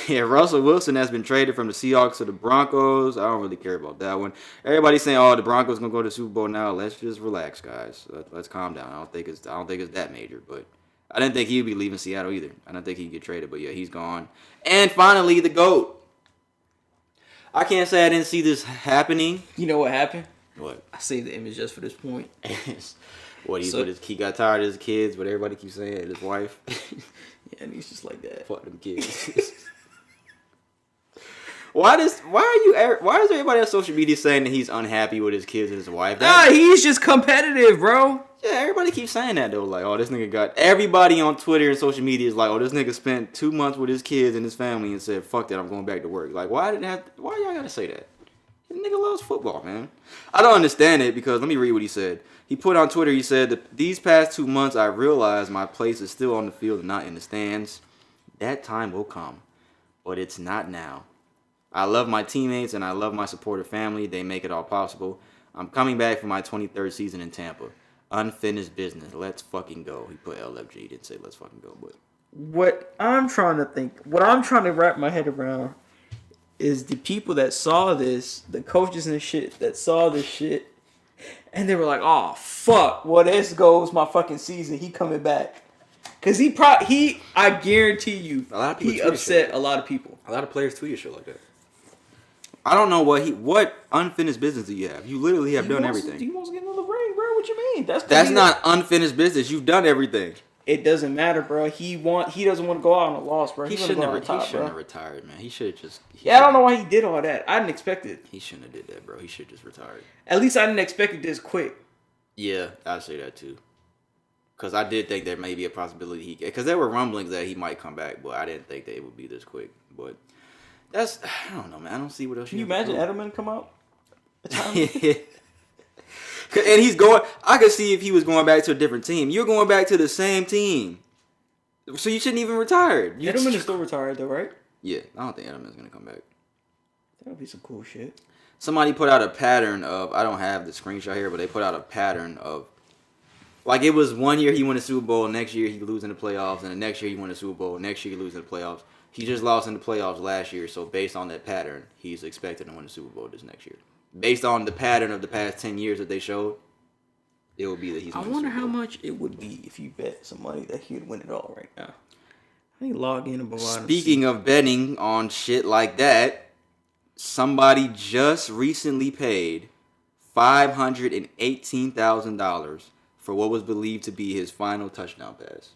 Yeah, Russell Wilson has been traded from the Seahawks to the Broncos. I don't really care about that one. Everybody's saying, "Oh, the Broncos gonna go to the Super Bowl now." Let's just relax, guys. Let's calm down. I don't think it's that major, but I didn't think he'd be leaving Seattle either. I don't think he'd get traded, but yeah, he's gone. And finally, the GOAT. I can't say I didn't see this happening. You know what happened? What? I saved the image just for this point. What, he got tired of his kids, but everybody keeps saying it, his wife. Yeah, and he's just like that. Fuck them kids. Why is everybody on social media saying that he's unhappy with his kids and his wife? He's just competitive, bro. Yeah, everybody keeps saying that though. Like, oh, this nigga got everybody on Twitter and social media is like, oh, this nigga spent 2 months with his kids and his family and said, fuck that, I'm going back to work. Like, why y'all gotta say that? The nigga loves football, man. I don't understand it because let me read what he said. He put on Twitter, he said, these past 2 months I realized my place is still on the field and not in the stands. That time will come, but it's not now. I love my teammates and I love my supporter family. They make it all possible. I'm coming back for my 23rd season in Tampa. Unfinished business. Let's fucking go. He put LFG. He didn't say let's fucking go, but what I'm trying to wrap my head around is the people that saw this, the coaches and shit that saw this shit, and they were like, "Oh fuck, well this goes my fucking season. He coming back." Cause I guarantee you, a lot of people he upset a lot of people. A lot of players tweet shit like that. I don't know what unfinished business do you have? You literally have done everything. He wants to get another ring, bro. What you mean? That's not unfinished business. You've done everything. It doesn't matter, bro. He doesn't want to go out on a loss, bro. He shouldn't have retired, man. He should have just. I don't know why he did all that. I didn't expect it. He shouldn't have did that, bro. He should have just retired. At least I didn't expect it this quick. Yeah, I'd say that too. Because I did think there may be a possibility because there were rumblings that he might come back, but I didn't think that it would be this quick. But I don't know, man. I don't see what else. Can you imagine Edelman come out? And he's going. I could see if he was going back to a different team. You're going back to the same team, so you shouldn't even retire. Edelman is still retired though, right? Yeah, I don't think Edelman's gonna come back. That would be some cool shit. Somebody put out a pattern of. I don't have the screenshot here, but they put out a pattern of. Like, it was 1 year he won a Super Bowl, next year he lose in the playoffs, and the next year he won a Super Bowl, next year he lose in the playoffs. He just lost in the playoffs last year, so based on that pattern, he's expected to win the Super Bowl this next year. Based on the pattern of the past 10 years that they showed, it would be that he's. I wonder how much it would be if you bet some money that he would win it all right now. I need to log in and go on. Speaking of betting on shit like that, somebody just recently paid $518,000 for what was believed to be his final touchdown pass.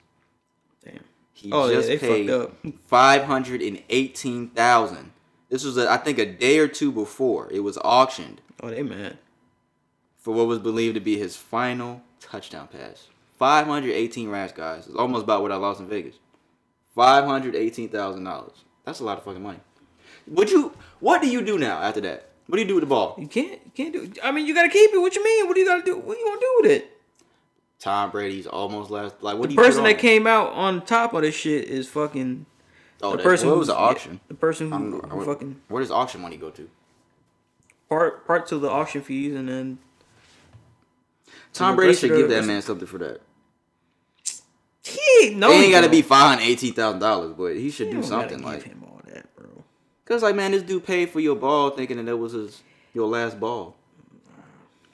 Damn. He just paid $518,000. This was, I think, a day or two before it was auctioned. Oh, they mad. For what was believed to be his final touchdown pass. 518 racks, guys. It's almost about what I lost in Vegas. $518,000. That's a lot of fucking money. What do you do now after that? What do you do with the ball? You can't do it. I mean, you gotta keep it. What you mean? What do you gotta do? What do you want to do with it? Tom Brady's almost last. Like, what? The person that came out on top of this shit is fucking. Oh, the person. What was the auction? The person who fucking. Where does auction money go to? Part to the auction fees, and then. Tom Brady should give that man something for that. He ain't got to be $518,000, but he should do something like. Give him all that, bro. Cause like, man, this dude paid for your ball, thinking that was your last ball.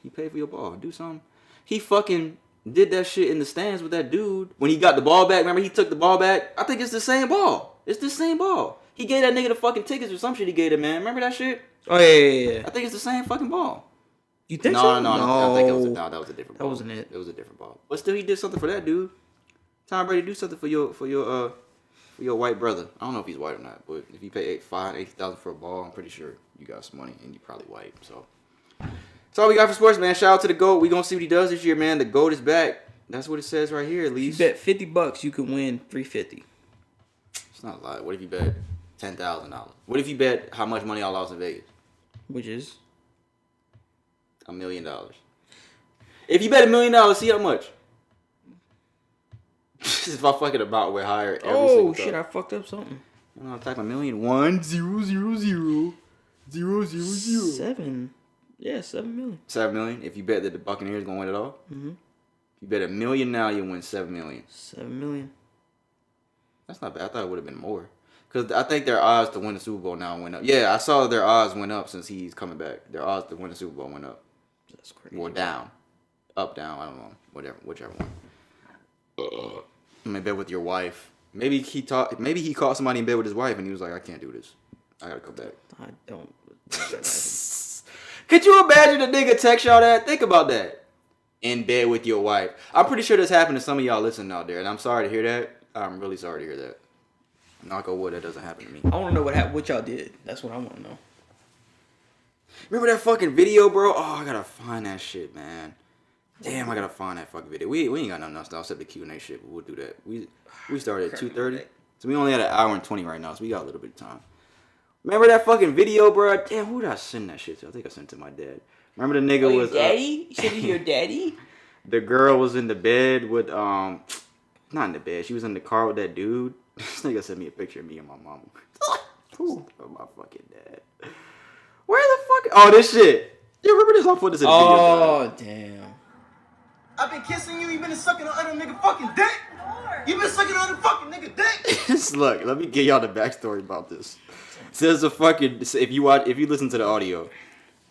He paid for your ball. Do something. He fucking did that shit in the stands with that dude when he got the ball back. Remember, he took the ball back. I think it's the same ball. It's the same ball. He gave that nigga the fucking tickets or some shit. He gave him, man. Remember that shit? Oh yeah. I think it's the same fucking ball. You think so? No. I think that was a different ball. That wasn't it. It was a different ball. But still, he did something for that dude. Tom Brady, do something for your white brother. I don't know if he's white or not, but if you pay $80,000 for a ball, I'm pretty sure you got some money and you probably white. So that's all we got for sports, man. Shout out to the GOAT. We gonna see what he does this year, man. The GOAT is back. That's what it says right here, at least. You bet $50, you can win $350. It's not a lot. What if you bet $10,000? What if you bet how much money I lost in Vegas? Which is $1 million. If you bet $1 million, see how much. If I fucking about we're higher every single time. Shit, I fucked up something. You know, type $1 million. 1 0 0 0 0 0 0. 7. Yeah, 7 million. 7 million. If you bet that the Buccaneers gonna win it all. Mm-hmm. If you bet $1 million now, you win 7 million. 7 million. That's not bad. I thought it would have been more. Cause I think their odds to win the Super Bowl now went up. Yeah, I saw their odds went up since he's coming back. Their odds to win the Super Bowl went up. That's crazy. Or down, up, down. I don't know. Whichever one. I'm in bed with your wife. Maybe he caught somebody in bed with his wife and he was like, I can't do this. I gotta come back. I don't. Could you imagine a nigga text y'all that? Think about that. In bed with your wife. I'm pretty sure this happened to some of y'all listening out there, and I'm sorry to hear that. I'm really sorry to hear that. Knock on wood, that doesn't happen to me. I want to know what y'all did. That's what I want to know. Remember that fucking video, bro? Oh, I gotta find that shit, man. Damn, I gotta find that fucking video. We ain't got nothing else now except the Q&A shit, but we'll do that. We started at 2:30, so we only had 1 hour and 20 right now, so we got a little bit of time. Remember that fucking video, bro? Damn, who did I send that shit to? I think I sent it to my dad. Remember the nigga was... daddy? You said it to your daddy? The girl was in the bed with, not in the bed. She was in the car with that dude. This nigga sent me a picture of me and my mama. Who? Of my fucking dad. Where the fuck? Oh, this shit. You remember this? I'll put this in the video. Oh, damn. I've been kissing you. You've been sucking on other nigga fucking dick. You've been sucking on other fucking nigga dick. Look, let me get y'all the backstory about this. Says a fucking... If you listen to the audio...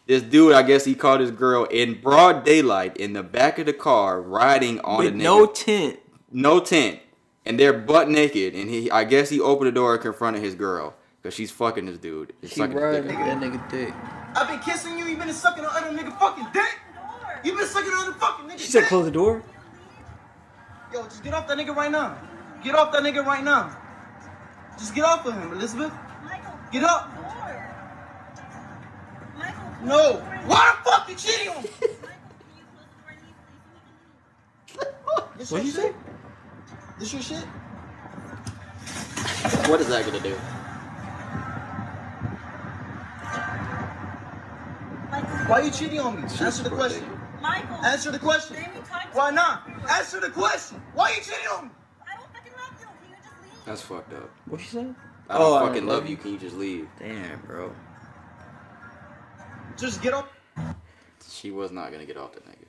This dude, I guess he caught his girl in broad daylight in the back of the car riding on with a nigga. No tent. No tent. And they're butt naked. And I guess he opened the door and confronted his girl. Because she's fucking this dude. She riding that nigga dick. I've been kissing you. You've been sucking on other nigga fucking dick. You've been sucking on other fucking nigga dick. She said close the door. Yo, just get off that nigga right now. Get off that nigga right now. Just get off of him, Elizabeth. Michael, get up. Michael, no. Why the fuck you cheating on me? What'd you say? This your shit? What is that gonna do? Why are you cheating on me? Answer the question. Michael. Answer the question. Why not? Answer the question. Why are you cheating on me? I don't fucking love you. Can you just leave? That's fucked up. What she said? I don't fucking love you. Can you just leave? Damn, bro. Just get up. She was not gonna get off that nigga.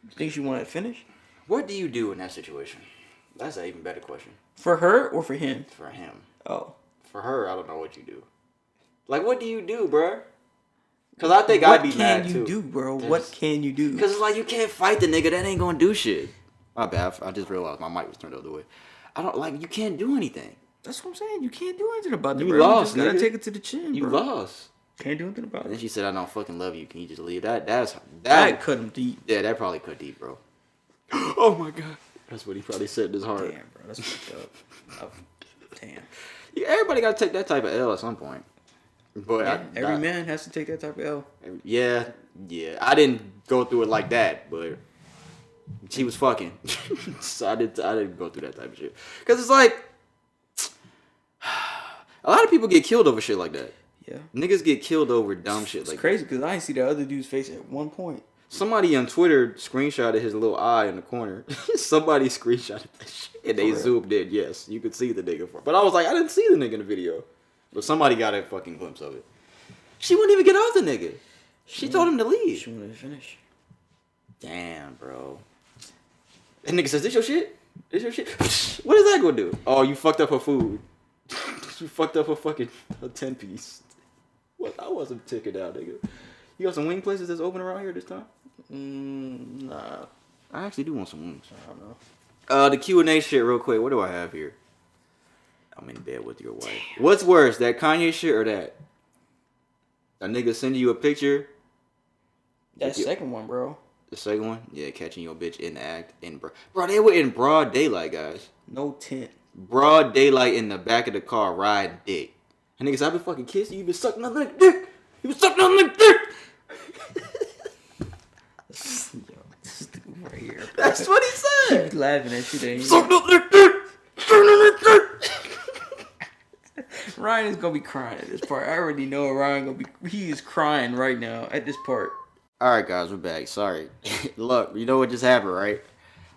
You think she wanted to finish? What do you do in that situation? That's an even better question. For her or for him? For him. Oh. For her, I don't know what you do. Like, what do you do, bruh? Because I think I'd be mad, too. What can you do, bro? What can you do? Because it's like, you can't fight the nigga. That ain't gonna do shit. My bad. I just realized my mic was turned the other way. You can't do anything. That's what I'm saying. You can't do anything about it, You bro. lost, You just gotta nigga. take it to the chin, You bro. lost. Can't do anything about And then it. she said, I don't fucking love you. Can you just leave? That That cut him deep. Yeah, that probably cut deep, bro. Oh, my God. That's what he probably said in his heart. Damn, bro, that's fucked up. Oh, damn. Yeah, everybody got to take that type of L at some point. But Yeah, every man has to take that type of L. Yeah. I didn't go through it like that, but she was fucking. So I didn't go through that type of shit. Because it's like, a lot of people get killed over shit like that. Yeah. Niggas get killed over dumb shit like that. It's crazy because I didn't see the other dude's face at one point. Somebody on Twitter screenshotted his little eye in the corner. Somebody screenshotted that shit. And they zoomed in. Yes, you could see the nigga. But I was like, I didn't see the nigga in the video. But somebody got a fucking glimpse of it. She wouldn't even get off the nigga. She told him to leave. She wanted to finish. Damn, bro. That nigga says, this your shit? This your shit? What is that gonna do? Oh, you fucked up her food. You fucked up her fucking 10-piece. What? I wasn't ticking out, nigga. You got some wing places that's open around here this time? Nah. I actually do want some wings. I don't know. The Q&A shit real quick. What do I have here? I'm in bed with your wife. Damn. What's worse, that Kanye shit or that? A nigga sending you a picture? That second one, bro. The second one? Yeah, catching your bitch in the act. Bro, they were in broad daylight, guys. No tint. Broad daylight in the back of the car riding dick. And niggas, I've been fucking kissing you. Been sucking on that dick. You been sucking on that dick. Yo, this dude right here. Bro. That's what he said. He was laughing at you. There. Sucking on that dick. Sucking on that dick. Ryan is gonna be crying at this part. I already know Ryan gonna be. He is crying right now at this part. All right, guys, we're back. Sorry. Look, you know what just happened, right?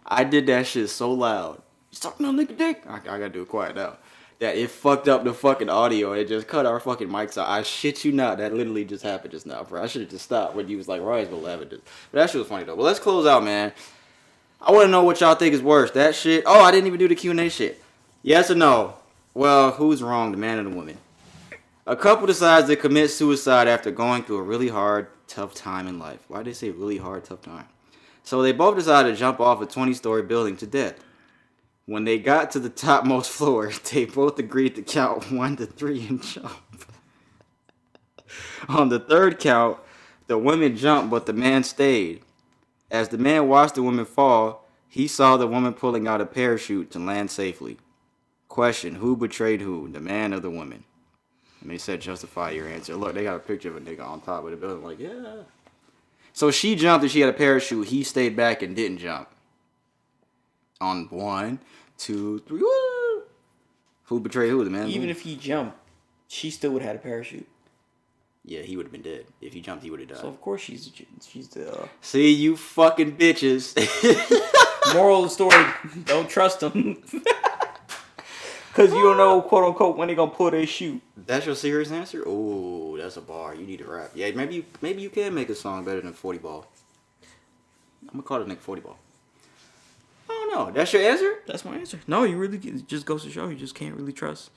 I did that shit so loud. Sucking on nigga dick. I gotta do it quiet now. That it fucked up the fucking audio. It just cut our fucking mics out. I shit you not. That literally just happened just now, bro. I should have just stopped when you was like, Ryan's gonna laugh at this. But that shit was funny though. But let's close out, man. I want to know what y'all think is worse. That shit. Oh, I didn't even do the Q&A shit. Yes or no? Well, who's wrong, the man or the woman? A couple decides to commit suicide after going through a really hard, tough time in life. Why did they say really hard, tough time? So they both decided to jump off a 20-story building to death. When they got to the topmost floor, they both agreed to count 1 to 3 and jump. On the third count, the woman jumped, but the man stayed. As the man watched the woman fall, he saw the woman pulling out a parachute to land safely. Question, who betrayed who, the man or the woman? And they said justify your answer. Look, they got a picture of a nigga on top of the building like, yeah. So she jumped and she had a parachute. He stayed back and didn't jump. On 1, 2, 3. Woo! Who betrayed who? The man? Even if he jumped, she still would have had a parachute. Yeah, he would have been dead. If he jumped, he would have died. So of course she's the. See, you fucking bitches. Moral of the story: don't trust them. Because you don't know, quote unquote, when they gonna pull their shoot. That's your serious answer? Oh, that's a bar. You need to rap. Yeah, maybe you can make a song better than 40 Ball. I'm gonna call it Nick 40 Ball. I don't know. That's your answer? That's my answer. No, you really it just goes to show you just can't really trust.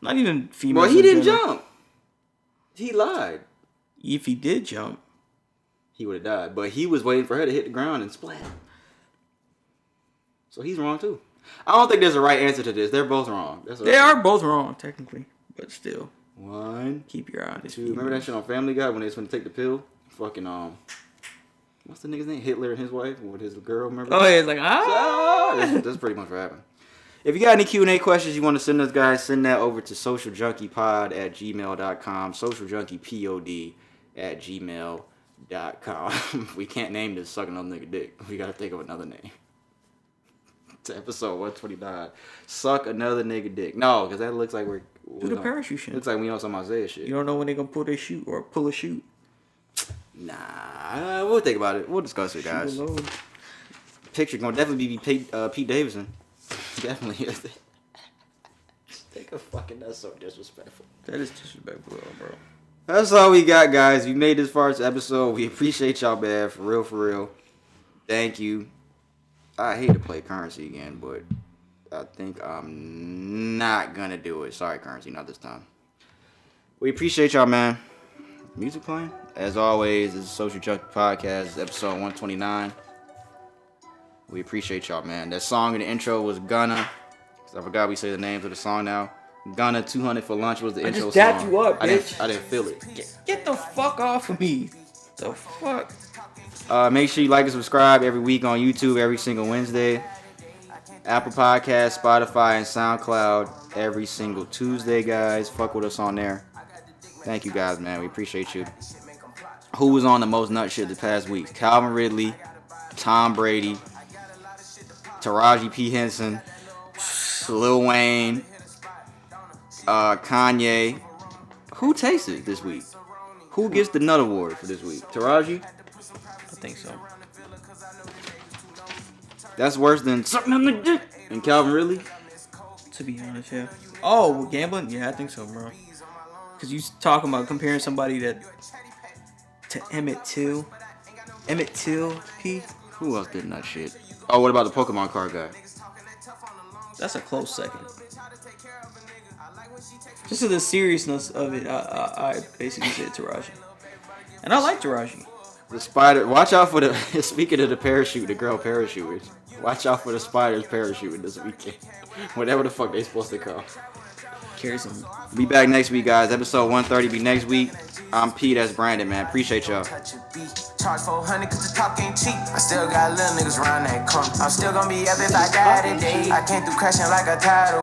Not even females. Well, he didn't jump. He lied. If he did jump, he would have died. But he was waiting for her to hit the ground and splat. So he's wrong too. I don't think there's a right answer to this. They're both wrong. They are both wrong, technically. But still. 1. Keep your eye on this. 2. Remember that shit on Family Guy when they was going to take the pill? Fucking, what's the nigga's name? Hitler and his wife? With his girl, remember? Oh, yeah, it's like, That's pretty much what happened. If you got any Q&A questions you want to send us, guys, send that over to socialjunkiepod@gmail.com. Socialjunkiepod@gmail.com. We can't name this sucking on nigga dick. We got to think of another name. It's episode 129. Suck another nigga dick. No, because that looks like we're... Do the parachute shit. Looks like we on some Isaiah shit. You don't know when they're going to pull their shoot or pull a shoot. Nah, we'll think about it. We'll discuss it, guys. Picture gonna definitely be Pete Davidson. Definitely. Think of fucking, that's so disrespectful. That is disrespectful, bro. That's all we got, guys. We made this far as episode. We appreciate y'all, man. For real. Thank you. I hate to play Currency again, but I think I'm not gonna do it. Sorry, Currency, not this time. We appreciate y'all, man. Music playing? As always, this is Social Junkie Podcast. This is episode 129. We appreciate y'all, man. That song in the intro was Gunna. I forgot we say the names of the song now. Gunna 200 for Lunch was the intro song. I just dapped you up, bitch. I didn't feel it. Get the fuck off of me. The fuck? Make sure you like and subscribe every week on YouTube, every single Wednesday. Apple Podcasts, Spotify, and SoundCloud every single Tuesday, guys. Fuck with us on there. Thank you, guys, man. We appreciate you. Who was on the most nut shit the past week? Calvin Ridley, Tom Brady, Taraji P. Henson, Lil Wayne, Kanye. Who tasted this week? Who gets the Nut Award for this week? Taraji? I think so. That's worse than sucking on the dick and Calvin Ridley? To be honest, yeah. Oh, gambling? Yeah, I think so, bro. Because you talking about comparing somebody to Emmett Till. Emmett Till, P. Who else did nut shit? Oh, what about the Pokemon card guy? That's a close second. Just to the seriousness of it, I basically said Taraji. And I like Taraji. The spider, watch out for the, speaking of the parachute, the girl parachuters. Watch out for the spiders parachuting this weekend. Whatever the fuck they supposed to call. Carry some. Be back next week, guys. Episode 130 be next week. I'm P, that's Brandon, man. Appreciate y'all. Charge 400 cause the talk ain't cheap. I still got little niggas around that corner. I'm still gonna be up if I die today. I came through crashing like a tidal.